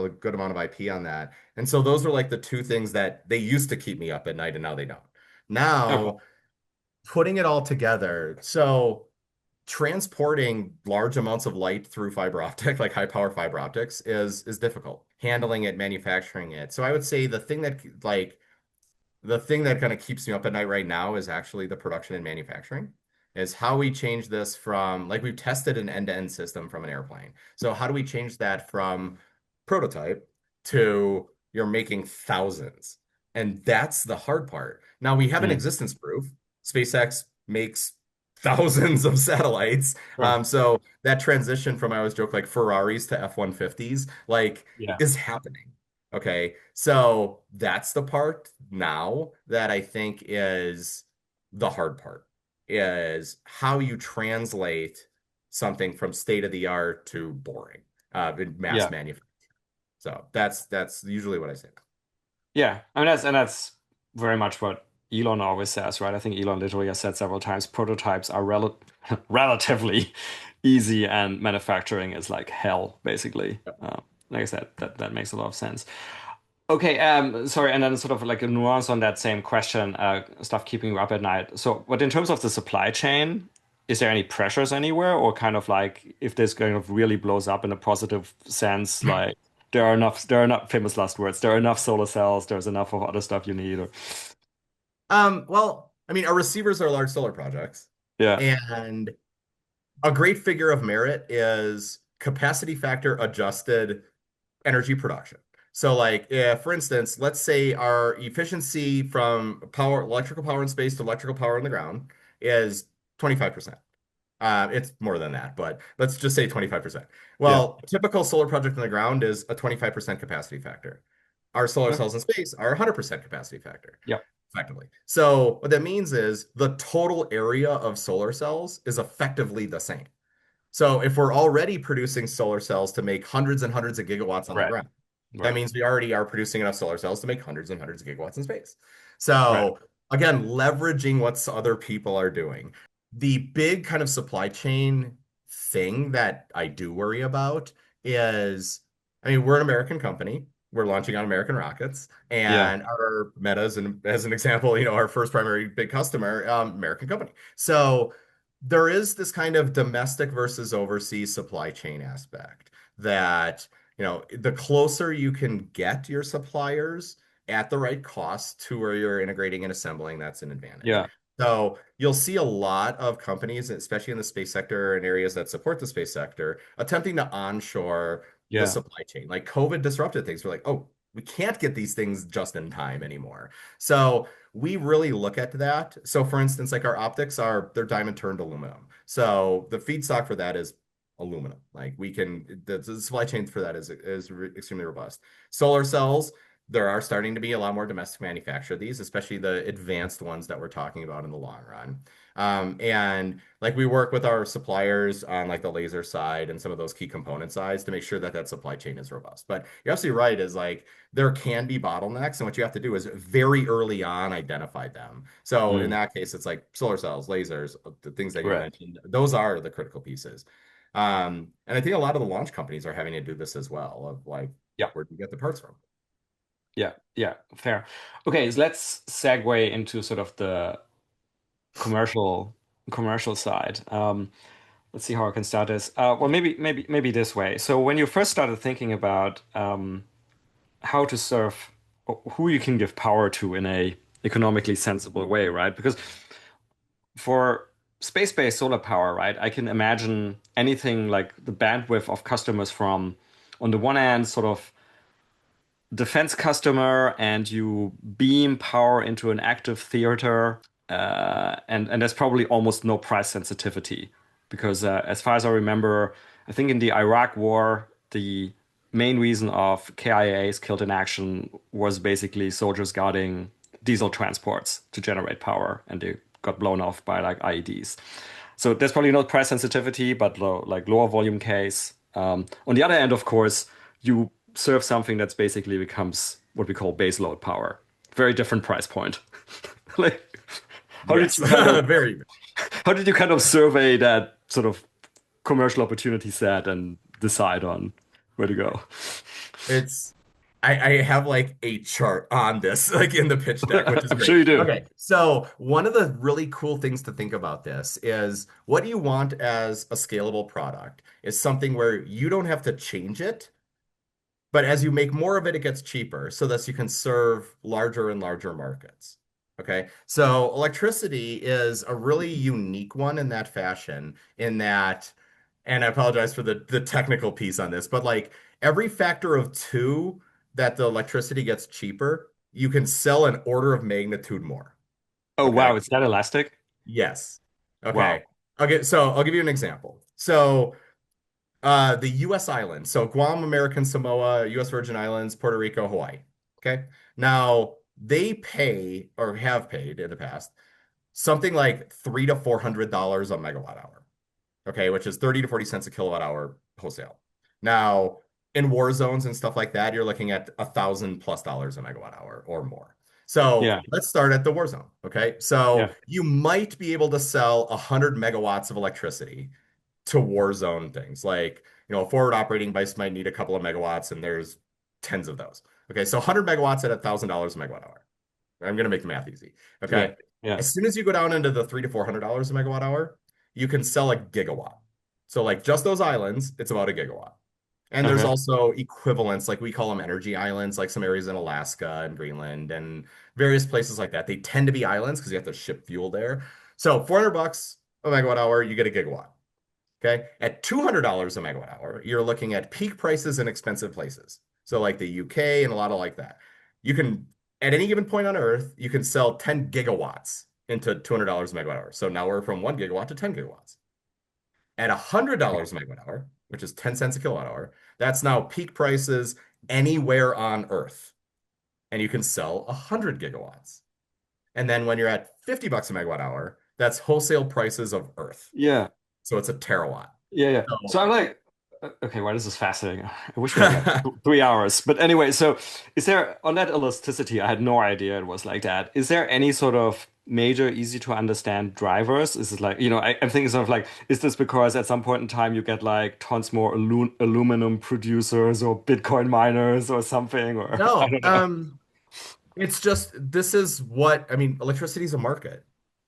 good amount of IP on that. And so those were like the two things that they used to keep me up at night, and now they don't. Okay. Now, putting it all together, so transporting large amounts of light through fiber optic, like high power fiber optics, is difficult. Handling it, manufacturing it. So I would say the thing that kind of keeps me up at night right now is actually the production and manufacturing. Is how we change this from like we've tested an end-to-end system from an airplane. So how do we change that from prototype to you're making thousands? And that's the hard part. Now we have an Mm, existence proof. SpaceX makes thousands of satellites. sure. So that transition from I always joke like Ferraris to F-150s like Yeah. is happening. Okay, so that's the part now that I think is the hard part is how you translate something from state of the art to boring in mass Yeah. manufacturing. So that's usually what I say. Yeah. I mean, that's very much what Elon always says, right? I think Elon literally has said several times prototypes are relatively easy and manufacturing is like hell, basically. Like I said, that makes a lot of sense. Okay, sorry, and then sort of like a nuance on that same question, stuff keeping you up at night. So, but in terms of the supply chain, is there any pressures anywhere, or kind of like if this kind of really blows up in a positive sense, like there are enough famous last words, there are enough solar cells, there's enough of other stuff you need, or Well, I mean, our receivers are large solar projects, yeah, and a great figure of merit is capacity factor adjusted energy production. So like if, for instance, let's say our efficiency from power, electrical power in space to electrical power on the ground is 25%. It's more than that, but let's just say 25%. yeah, Well, a typical solar project on the ground is a 25% capacity factor. Our solar okay, cells in space are 100% capacity factor, yeah, effectively. So what that means is the total area of solar cells is effectively the same. So if we're already producing solar cells to make hundreds and hundreds of gigawatts on the right, ground, that right, means we already are producing enough solar cells to make hundreds and hundreds of gigawatts in space. right, So again, leveraging what other people are doing. The big kind of supply chain thing that I do worry about is, I mean, we're an American company. We're launching on American rockets, yeah, and our Metas, and as an example, our first primary big customer, American company. So there is this kind of domestic versus overseas supply chain aspect that, the closer you can get your suppliers at the right cost to where you're integrating and assembling, that's an advantage. yeah, So you'll see a lot of companies, especially in the space sector and areas that support the space sector, attempting to onshore the yeah, supply chain. Like COVID disrupted things. We're like, oh, we can't get these things just in time anymore. So we really look at that. So for instance, like our optics they're diamond turned aluminum. So the feedstock for that is aluminum. Like the supply chain for that is extremely robust. Solar cells, there are starting to be a lot more domestic manufacture of these, especially the advanced ones that we're talking about in the long run. And like we work with our suppliers on like the laser side and some of those key component sides to make sure that that supply chain is robust. But you're absolutely right, is like there can be bottlenecks, and what you have to do is very early on identify them. So in mm, that case, it's like solar cells, lasers, the things that you right, mentioned. Those are the critical pieces. And I think a lot of the launch companies are having to do this as well, of like, yeah. where do you get the parts from? Yeah, yeah, fair. Okay, so let's segue into sort of the commercial commercial side. Let's see how I can start this. Well, maybe this way. So when you first started thinking about how to serve, who you can give power to in a economically sensible way, right? Because for space-based solar power, right, I can imagine anything like the bandwidth of customers from, on the one hand, sort of defense customer and you beam power into an active theater, and there's probably almost no price sensitivity because, as far as I remember, I think in the Iraq War, the main reason of KIAs killed in action was basically soldiers guarding diesel transports to generate power, and they got blown off by like IEDs. So there's probably no price sensitivity, but like lower volume case. On the other end, of course, you serve something that's basically becomes what we call base load power. Very different price point. Like, how did Yes, you kind of very. how did you kind of survey that sort of commercial opportunity set and decide on where to go? It's I have like a chart on this, like in the pitch deck, which is I'm great. sure you do. Okay, so one of the really cool things to think about this is what do you want as a scalable product is something where you don't have to change it, but as you make more of it, it gets cheaper so that you can serve larger and larger markets. Okay, so electricity is a really unique one in that fashion, in that, and I apologize for the technical piece on this, but like every factor of two that the electricity gets cheaper, you can sell an order of magnitude more. Oh Okay. wow, it's that elastic? Yes. Wow. Okay. Okay. So I'll give you an example. So the U.S. islands, so Guam, American Samoa, U.S. Virgin Islands, Puerto Rico, Hawaii. Okay. Now they pay or have paid in the past something like $300 to $400 a megawatt hour. okay, which is 30 to 40 cents a kilowatt hour wholesale. Now, in war zones and stuff like that, you're looking at $1,000+ a megawatt hour or more. So Yeah. let's start at the war zone. Okay. So Yeah. you might be able to sell 100 megawatts of electricity to war zone things. Like, a forward operating device might need a couple of megawatts, and there's tens of those. Okay. So 100 megawatts at $1,000 a megawatt hour. I'm going to make the math easy. Yeah. Okay. Yeah. As soon as you go down into the $300 to $400 a megawatt hour, you can sell a gigawatt. So, like just those islands, it's about a gigawatt. And there's Okay. also equivalents, like we call them energy islands, like some areas in Alaska and Greenland and various places like that. They tend to be islands because you have to ship fuel there. So $400 a megawatt hour, you get a gigawatt. Okay. At $200 a megawatt hour, you're looking at peak prices in expensive places. So like the UK and a lot of like that. You can, at any given point on Earth, you can sell 10 gigawatts into $200 a megawatt hour. So now we're from 1 gigawatt to 10 gigawatts. At $100 a megawatt hour, which is 10 cents a kilowatt hour, that's now peak prices anywhere on Earth. And you can sell 100 gigawatts. And then when you're at $50 a megawatt hour, that's wholesale prices of Earth. Yeah. So it's a terawatt. Yeah. Yeah. So I'm like, okay, well, this is fascinating. I wish we had like 3 hours. But anyway, so is there on that elasticity? I had no idea it was like that. Is there any sort of major, easy to understand drivers? Is it like, I'm thinking sort of like, is this because at some point in time you get like tons more aluminum producers or Bitcoin miners or something? Or I No, don't know. it's just this is what I mean, electricity is a market.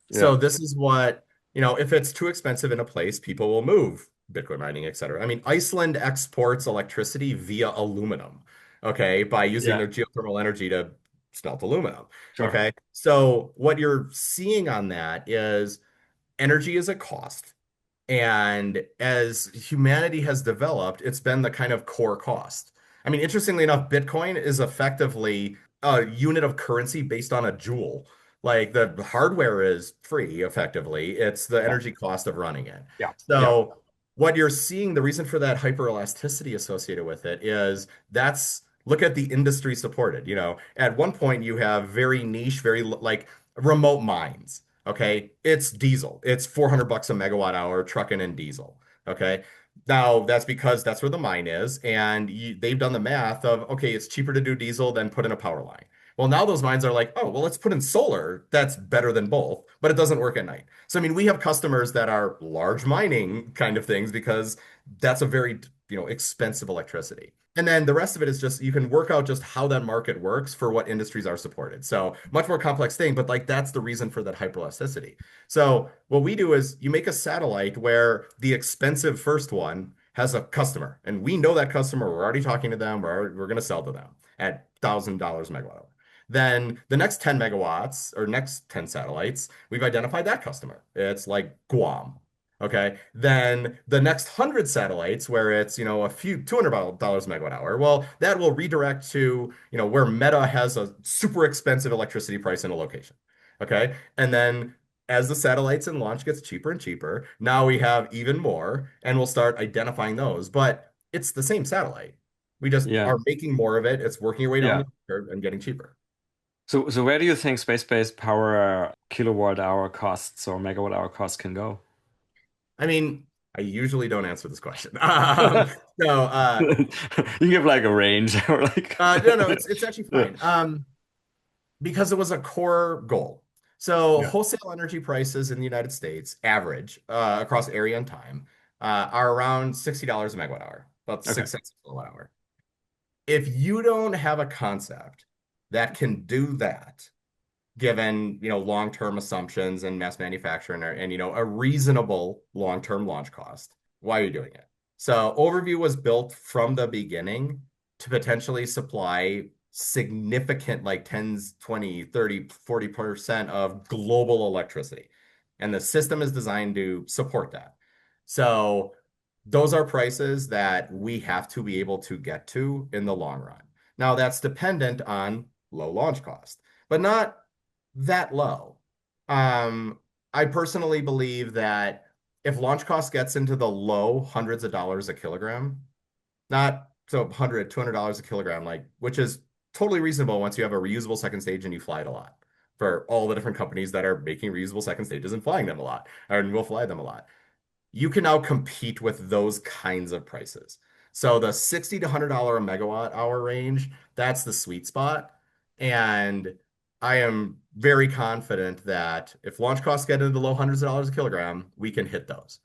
Yeah. So this is what, if it's too expensive in a place, people will move Bitcoin mining, et cetera. I mean, Iceland exports electricity via aluminum, okay, by using Yeah. their geothermal energy to smelt aluminum. Sure. Okay. So what you're seeing on that is energy is a cost. And as humanity has developed, it's been the kind of core cost. I mean, interestingly enough, Bitcoin is effectively a unit of currency based on a joule. Like the hardware is free, effectively. It's the Yeah. energy cost of running it. Yeah. Yeah. So, what you're seeing, the reason for that hyperelasticity associated with it is that's look at the industry supported. At one point, you have very niche, very like remote mines. Okay. It's diesel. It's $400 a megawatt hour trucking in diesel. Okay. Now that's because that's where the mine is. And they've done the math of, okay, it's cheaper to do diesel than put in a power line. Well, now those mines are like, oh, well, let's put in solar. That's better than both, but it doesn't work at night. So, I mean, we have customers that are large mining kind of things because that's a very, expensive electricity. And then the rest of it is just you can work out just how that market works for what industries are supported. So much more complex thing, but like that's the reason for that hyperelasticity. So what we do is you make a satellite where the expensive first one has a customer, and we know that customer. We're already talking to them. We're going to sell to them at $1,000 megawatt hour. Then the next 10 megawatts or next 10 satellites, we've identified that customer. It's like Guam. Okay. Then the next 100 satellites, where it's, a few $200 megawatt hour, well, that will redirect to, where Meta has a super expensive electricity price in a location. Okay. And then as the satellites and launch gets cheaper and cheaper, now we have even more and we'll start identifying those. But it's the same satellite. We just Yeah. are making more of it. It's working your way down Yeah. the curve and getting cheaper. So where do you think space-based power kilowatt hour costs or megawatt hour costs can go? I mean, I usually don't answer this question. So, You give like a range or like no, it's actually yeah. fine. Because it was a core goal. So Yeah. wholesale energy prices in the United States, average across area and time, are around $60 a megawatt hour, about Okay. 6 cents a kilowatt hour. If you don't have a concept that can do that, given long-term assumptions and mass manufacturing and a reasonable long-term launch cost, why are you doing it? So Overview was built from the beginning to potentially supply significant like 10s 20 30 40% of global electricity, and the system is designed to support that. So those are prices that we have to be able to get to in the long run. Now that's dependent on low launch cost, but not that low. I personally believe that if launch cost gets into the low hundreds of dollars a kilogram, not so 100, $200 a kilogram, like which is totally reasonable once you have a reusable second stage and you fly it a lot for all the different companies that are making reusable second stages and flying them a lot, and will fly them a lot. you can now compete with those kinds of prices. So the 60 to $100 a megawatt hour range, that's the sweet spot. And I am very confident that if launch costs get into the low hundreds of dollars a kilogram, we can hit those.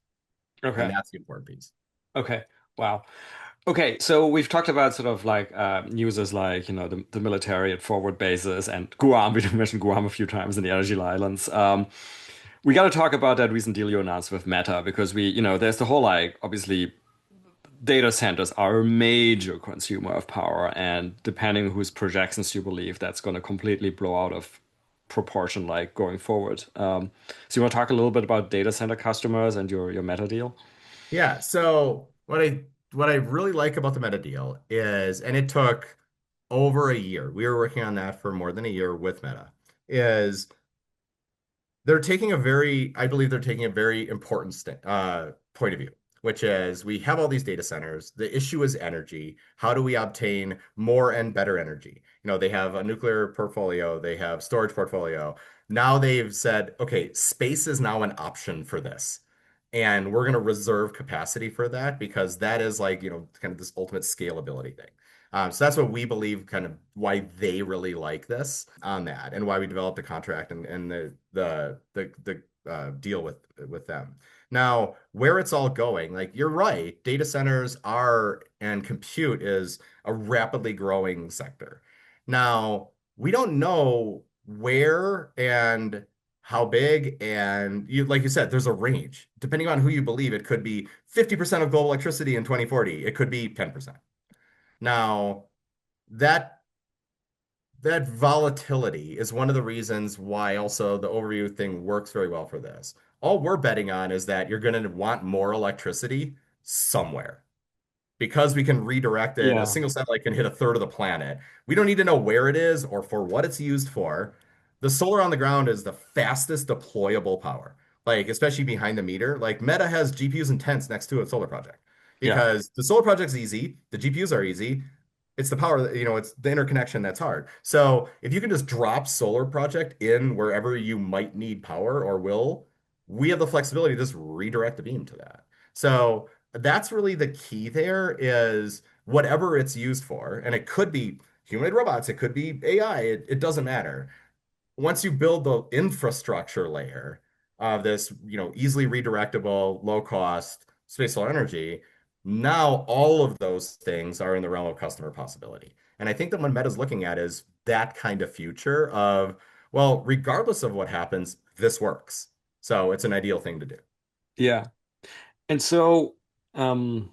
And Okay. that's the important piece. Okay. Wow. Okay, so we've talked about sort of like uses like the military at forward bases and Guam. We mentioned Guam a few times in the energy islands. We got to talk about that recent deal you announced with Meta because there's the whole like obviously data centers are a major consumer of power, and depending whose projections you believe, that's going to completely blow out of proportion like going forward. So you want to talk a little bit about data center customers and your Meta deal? Yeah, so what I really like about the Meta deal is, and it took over a year. We were working on that for more than a year with Meta, is I believe they're taking a very important point of view, which is we have all these data centers. The issue is energy. How do we obtain more and better energy? They have a nuclear portfolio, they have storage portfolio. Now they've said, okay, space is now an option for this. And we're going to reserve capacity for that because that is like, kind of this ultimate scalability thing. So that's what we believe kind of why they really like this on that and why we developed a contract and the deal with them. Now, where it's all going, like you're right, data centers are and compute is a rapidly growing sector. Now, we don't know where and how big, and like you said, there's a range. Depending on who you believe, it could be 50% of global electricity in 2040. It could be 10%. Now, that that volatility is one of the reasons why also the overview thing works very well for this. All we're betting on is that you're going to want more electricity somewhere because we can redirect it. A Yeah. single satellite can hit a third of the planet. We don't need to know where it is or for what it's used for. The solar on the ground is the fastest deployable power, like especially behind the meter. Like Meta has GPUs and tents next to a solar project Yeah. because the solar project's easy, the GPUs are easy. It's the power, it's the interconnection that's hard. So if you can just drop solar project in wherever you might need power or will, we have the flexibility to just redirect the beam to that. So that's really the key there is whatever it's used for, and it could be humanoid robots, it could be AI, it doesn't matter. Once you build the infrastructure layer of this, easily redirectable, low cost space solar energy, now all of those things are in the realm of customer possibility. And I think that what Meta's looking at is that kind of future of, well, regardless of what happens, this works. So it's an ideal thing to do. Yeah. And so, I'm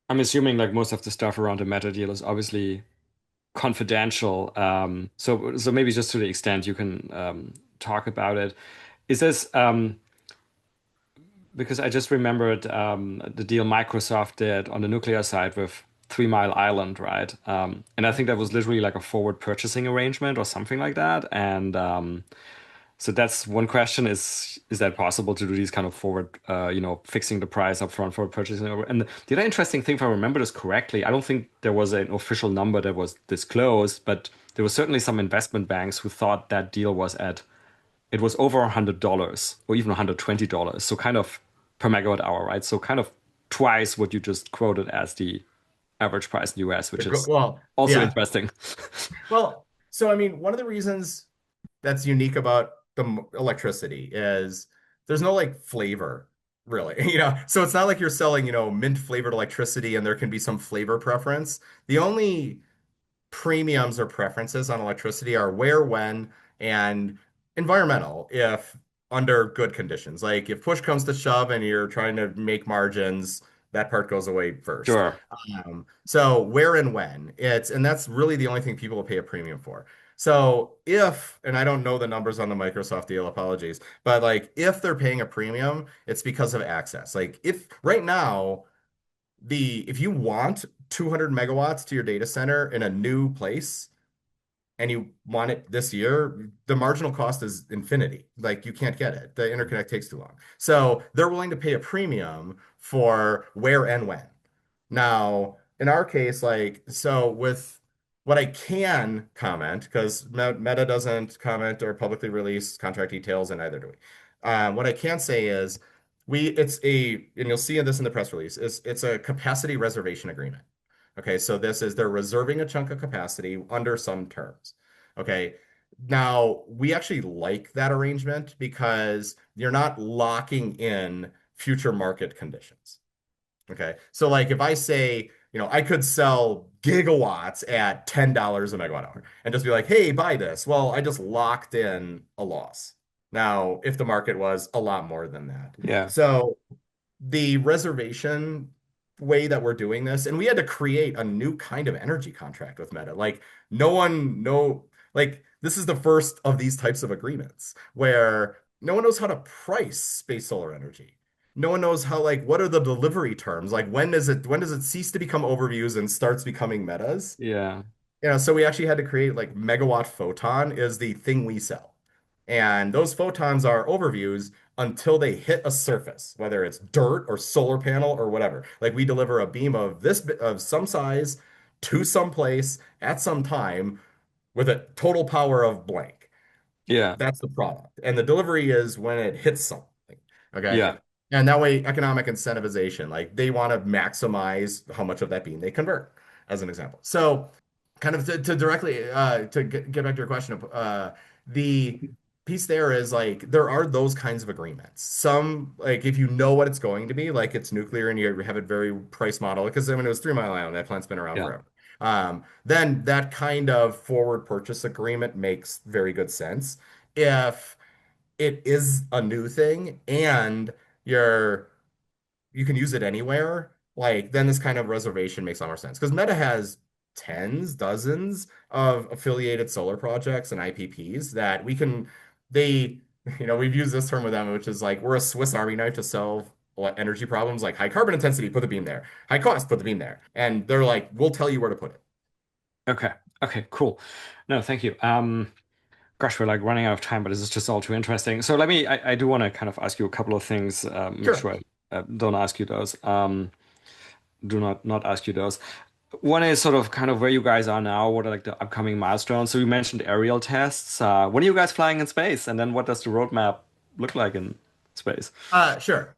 assuming like most of the stuff around the Meta deal is obviously confidential. So maybe just to the extent you can talk about it. Is this because I just remembered the deal Microsoft did on the nuclear side with 3 Mile Island, right? And I think that was literally like a forward purchasing arrangement or something like that. And so that's one question is that possible to do these kind of forward, fixing the price up front for purchasing? And the other interesting thing, if I remember this correctly, I don't think there was an official number that was disclosed, but there was certainly some investment banks who thought that deal it was over $100 or even $120. So kind of per megawatt hour, right? So kind of twice what you just quoted as the average price in the US, which is Well, also yeah. interesting. Well, so I mean, one of the reasons that's unique about the electricity is there's no like flavor really, So it's not like you're selling, mint flavored electricity and there can be some flavor preference. The only premiums or preferences on electricity are where, when, and environmental if under good conditions. Like if push comes to shove and you're trying to make margins, that part goes away first. Sure. So where and when and that's really the only thing people will pay a premium for. So and I don't know the numbers on the Microsoft deal, apologies, but like if they're paying a premium, it's because of access. Like if right now, if you want 200 megawatts to your data center in a new place and you want it this year, the marginal cost is infinity. Like you can't get it. The interconnect takes too long. So they're willing to pay a premium for where and when. Now, in our case, so with what I can comment, because Meta doesn't comment or publicly release contract details, and neither do we. What I can say is it's and you'll see this in the press release, it's a capacity reservation agreement. Okay, so this is they're reserving a chunk of capacity under some terms. Okay, now we actually like that arrangement because you're not locking in future market conditions. Okay, so like if I say, I could sell gigawatts at $10 a megawatt hour and just be like, hey, buy this. Well, I just locked in a loss. Now, if the market was a lot more than that. Yeah. So the reservation way that we're doing this, and we had to create a new kind of energy contract with Meta. Like no one no like this is the first of these types of agreements where no one knows how to price space solar energy. No one knows how what are the delivery terms? Like when does it cease to become overviews and starts becoming metas? Yeah. So we actually had to create like megawatt photon is the thing we sell. And those photons are overviews until they hit a surface, whether it's dirt or solar panel or whatever. Like we deliver a beam of some size to some place at some time with a total power of blank. Yeah. That's the product. And the delivery is when it hits something. Okay. Yeah. And that way, economic incentivization, like they want to maximize how much of that beam they convert, as an example. So, kind of to directly to get back to your question, the piece there is like there are those kinds of agreements. Some like if you know what it's going to be, like it's nuclear and you have it very price model, because when it was 3 Mile Island, that plant's been around Yeah. forever. Then that kind of forward purchase agreement makes very good sense. If it is a new thing and you're you can use it anywhere, like then this kind of reservation makes a lot more sense. Because Meta has tens, dozens of affiliated solar projects and IPPs that they, we've used this term with them, which is like we're a Swiss Army knife to solve energy problems like high carbon intensity, put the beam there, high cost, put the beam there. And they're like, we'll tell you where to put it. Okay. Okay, cool. No, thank you. Gosh, we're like running out of time, but this is just all too interesting. So I do want to kind of ask you a couple of things, make Sure. sure I don't ask you those. Do not ask you those. One is sort of kind of where you guys are now. What are like the upcoming milestones? So you mentioned aerial tests. When are you guys flying in space? And then what does the roadmap look like in space? Sure.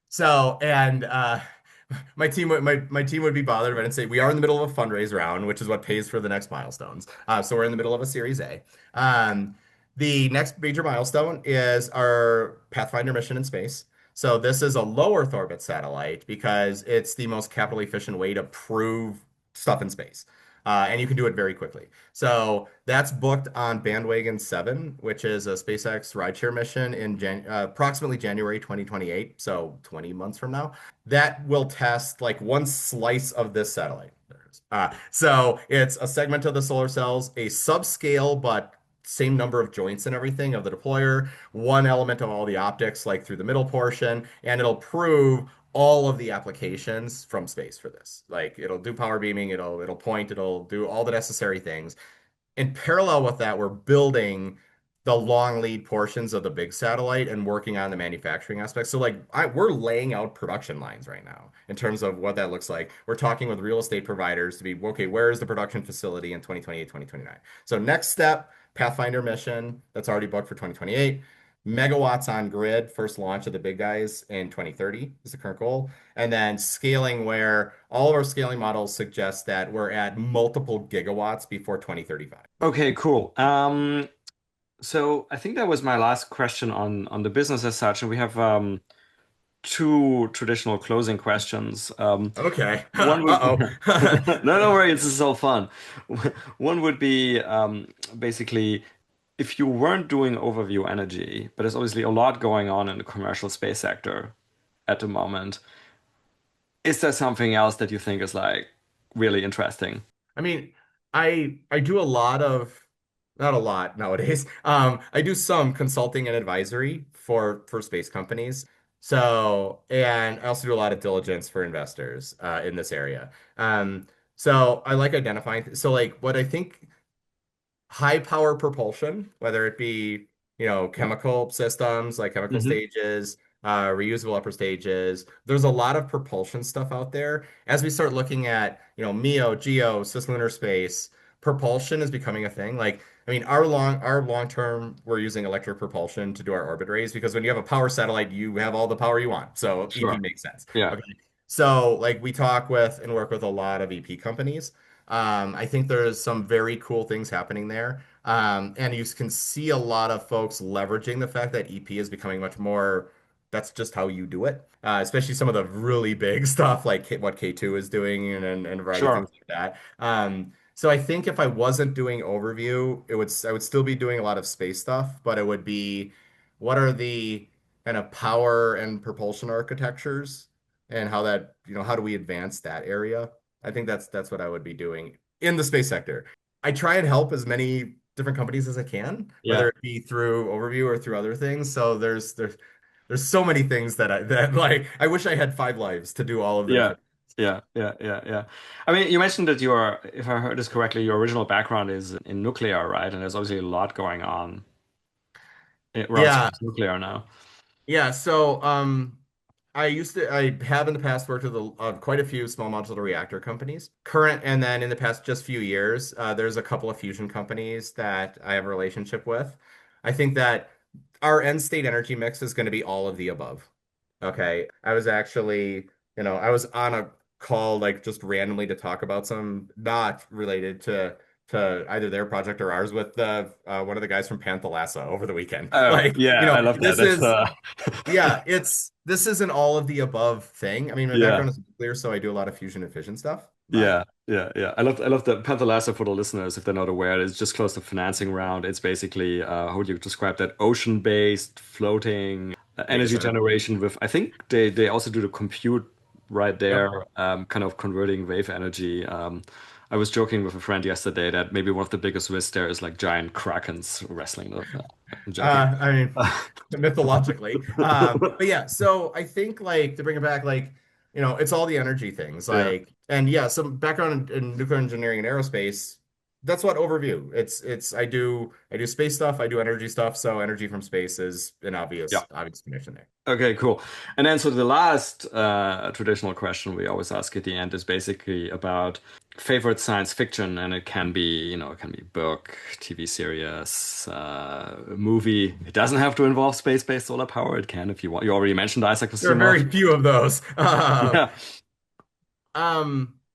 So and my team would be bothered if I didn't say we are in the middle of a fundraise round, which is what pays for the next milestones. So we're in the middle of a Series A. Um, the next major milestone is our Pathfinder mission in space. So this is a low Earth orbit satellite because it's the most capital efficient way to prove stuff in space. And you can do it very quickly. So that's booked on Bandwagon 7, which is a SpaceX rideshare mission in approximately January 2028, so 20 months from now. That will test like one slice of this satellite. There it is. So it's a segment of the solar cells, a subscale but same number of joints and everything of the deployer, one element of all the optics like through the middle portion, and it'll prove all of the applications from space for this. Like it'll do power beaming, it'll point, it'll do all the necessary things. In parallel with that, we're building the long lead portions of the big satellite and working on the manufacturing aspects. So we're laying out production lines right now in terms of what that looks like. We're talking with real estate providers to be, okay, where is the production facility in 2028, 2029? So next step, Pathfinder mission that's already booked for 2028. Megawatts on grid, first launch of the big guys in 2030 is the current goal. And then scaling where all of our scaling models suggest that we're at multiple gigawatts before 2035. Okay, cool. So I think that was my last question on the business as such, and we have two traditional closing questions. Okay. One would Uh-oh. no, don't worry, this is all fun. One would be basically if you weren't doing overview energy, but there's obviously a lot going on in the commercial space sector at the moment. Is there something else that you think is like really interesting? I mean, I do a lot of not a lot nowadays. I do some consulting and advisory for space companies. So, and I also do a lot of diligence for investors in this area. So I like identifying. So like what I think high power propulsion, whether it be, chemical systems like chemical Hmm. stages, reusable upper stages. There's a lot of propulsion stuff out there. As we start looking at, MEO, GEO, cislunar space, propulsion is becoming a thing. Like, I mean, our long term, we're using electric propulsion to do our orbit rays because when you have a power satellite, you have all the power you want. So EP Sure. makes sense. Yeah. Okay. So like we talk with and work with a lot of EP companies. I think there's some very cool things happening there. And you can see a lot of folks leveraging the fact that EP is becoming much more, that's just how you do it. Especially some of the really big stuff like what K2 is doing and a variety of Sure. things like that. So I think if I wasn't doing overview, I would still be doing a lot of space stuff, but it would be what are the kind of power and propulsion architectures and how that, how do we advance that area? I think that's what I would be doing in the space sector. I try and help as many different companies as I can, whether Yeah. it be through overview or through other things. So there's so many things that like I wish I had 5 lives to do all of the Yeah. different. Yeah. I mean, you mentioned that your, if I heard this correctly, your original background is in nuclear, right? And there's obviously a lot going on around Yeah, space nuclear now. yeah. So I have in the past worked with quite a few small modular reactor companies. Current and then in the past just few years, there's a couple of fusion companies that I have a relationship with. I think that our end state energy mix is going to be all of the above. Okay. I was actually, I was on a call like just randomly to talk about some not related to either their project or ours with the one of the guys from Panthalassa over the weekend. Oh, Like, yeah, I love that. this That's is yeah, this is an all of the above thing. I mean, my yeah. background is nuclear, so I do a lot of fusion and fission stuff. But Yeah. I love the Panthalassa for the listeners if they're not aware. It's just closed the financing round. It's basically how would you describe that? Ocean-based floating data energy center. generation with I think they also do the compute right there, Yep. kind of converting wave energy. I was joking with a friend yesterday that maybe one of the biggest risks there is like giant krakens wrestling. I'm joking. I mean, mythologically. But yeah, so I think like to bring it back, like, it's all the energy things. Yeah. Like, and yeah, some background in nuclear engineering and aerospace. That's what overview. It's I do space stuff, I do energy stuff, so energy from space is an Yeah. obvious connection there. Okay, cool. And then so the last traditional question we always ask at the end is basically about favorite science fiction, and it can be, it can be book, TV series, movie. It doesn't have to involve space-based solar power. It can if you want. You already mentioned Isaac There are Asimov. very few of those. Yeah,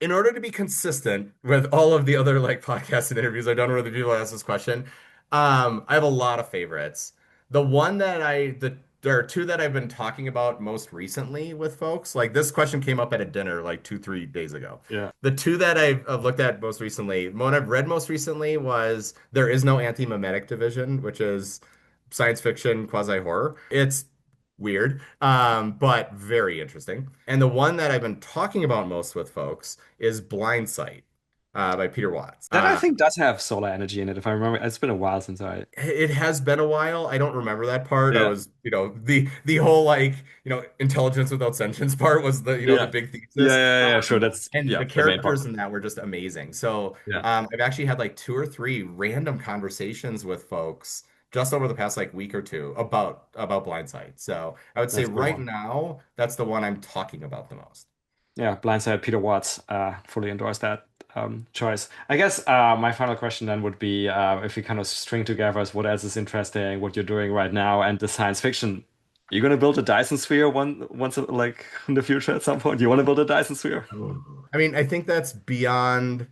In order to be consistent with all of the other like podcasts and interviews I've done where the people ask this question, I have a lot of favorites. The one that there are two that I've been talking about most recently with folks. Like this question came up at a dinner like 3 days ago. yeah. The two that I've looked at most recently, one I've read most recently was There Is No Anti-Memetic Division, which is science fiction quasi horror. It's weird, but very interesting. And the one that I've been talking about most with folks is Blind Sight by Peter Watts. That I think does have solar energy in it, if I remember. It's been a while since I. It has been a while. I don't remember that part. I Yeah, was, the whole like, intelligence without sentience part was the yeah, big thesis. Sure. That's And yeah, the the main part. characters in that were just amazing. So Yeah, I've actually had like 2 or 3 random conversations with folks just over the past like week or two about Blind Sight. So I would say that's right cool. now that's the one I'm talking about the most. Yeah, Blindside, Peter Watts, fully endorse that choice. I guess my final question then would be if we kind of string together as what else is interesting, what you're doing right now, and the science fiction. You're gonna build a Dyson sphere once like in the future at some point. You want to build a Dyson sphere? I mean, I think that's beyond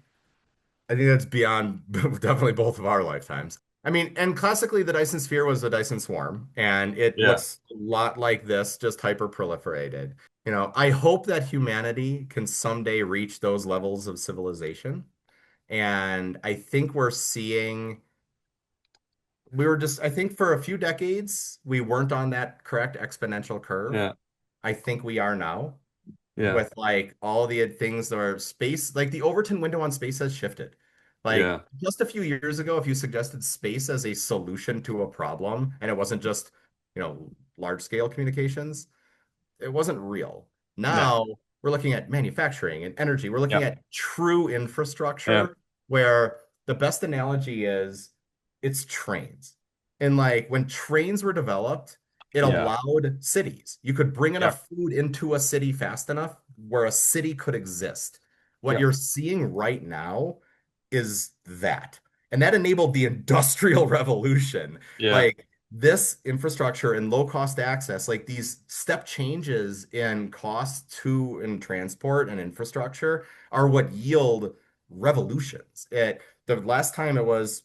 definitely both of our lifetimes. I mean, and classically, the Dyson sphere was the Dyson swarm, and it Yeah, looks a lot like this, just hyper proliferated. I hope that humanity can someday reach those levels of civilization. And I think I think for a few decades, we weren't on that correct exponential curve. yeah, I think we are now yeah, with like all the things that are space, like the Overton window on space has shifted. Like yeah, just a few years ago, if you suggested space as a solution to a problem and it wasn't just, large scale communications, it wasn't real. yeah, Now we're looking at manufacturing and energy. We're looking yeah, at true yeah, infrastructure where the best analogy is it's trains. And like when trains were developed, it yeah, allowed cities. You could bring yeah, enough food into a city fast enough where a city could exist. What yeah, you're seeing right now is that. And that enabled the Industrial Revolution. Yeah. Like this infrastructure and low cost access, like these step changes in cost to in transport and infrastructure are what yield revolutions. The last time it was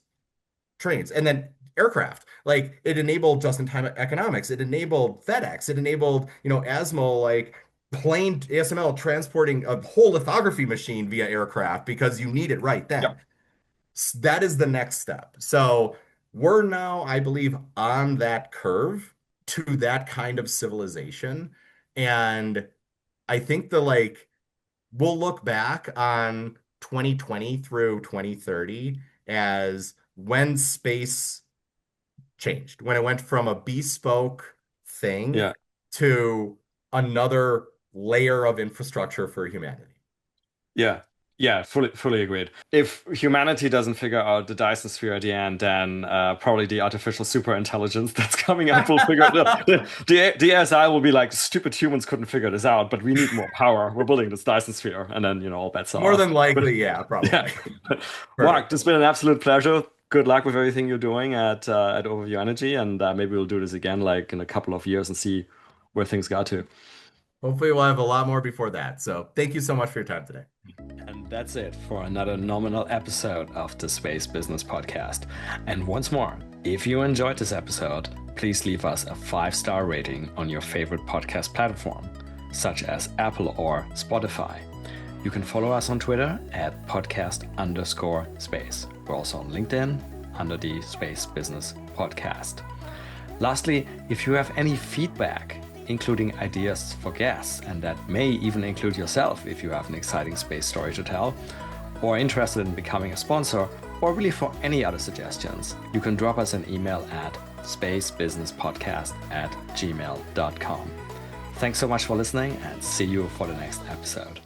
trains and then aircraft. Like it enabled just-in-time economics. It enabled FedEx. It enabled, ASML, like plane ASML transporting a whole lithography machine via aircraft because you need it right then. Yep. That is the next step. So we're now, I believe, on that curve to that kind of civilization. And I think we'll look back on 2020 through 2030 as when space changed, when it went from a bespoke thing Yeah. to another layer of infrastructure for humanity. Yeah. Yeah, fully agreed. If humanity doesn't figure out the Dyson sphere at the end, then probably the artificial super intelligence that's coming up will figure it out. The ASI will be like, stupid humans couldn't figure this out, but we need more power. We're building this Dyson sphere, and then all bets are More off. than likely, yeah, probably. Yeah. Mark, it's been an absolute pleasure. Good luck with everything you're doing at Overview Energy, and maybe we'll do this again like in a couple of years and see where things got to. Hopefully, we'll have a lot more before that. So, thank you so much for your time today. And that's it for another nominal episode of the Space Business Podcast. And once more, if you enjoyed this episode, please leave us a 5-star rating on your favorite podcast platform, such as Apple or Spotify. You can follow us on Twitter at podcast_space. We're also on LinkedIn under the Space Business Podcast. Lastly, if you have any feedback, including ideas for guests, and that may even include yourself if you have an exciting space story to tell, or interested in becoming a sponsor, or really for any other suggestions, you can drop us an email at spacebusinesspodcast@gmail.com. Thanks so much for listening, and see you for the next episode.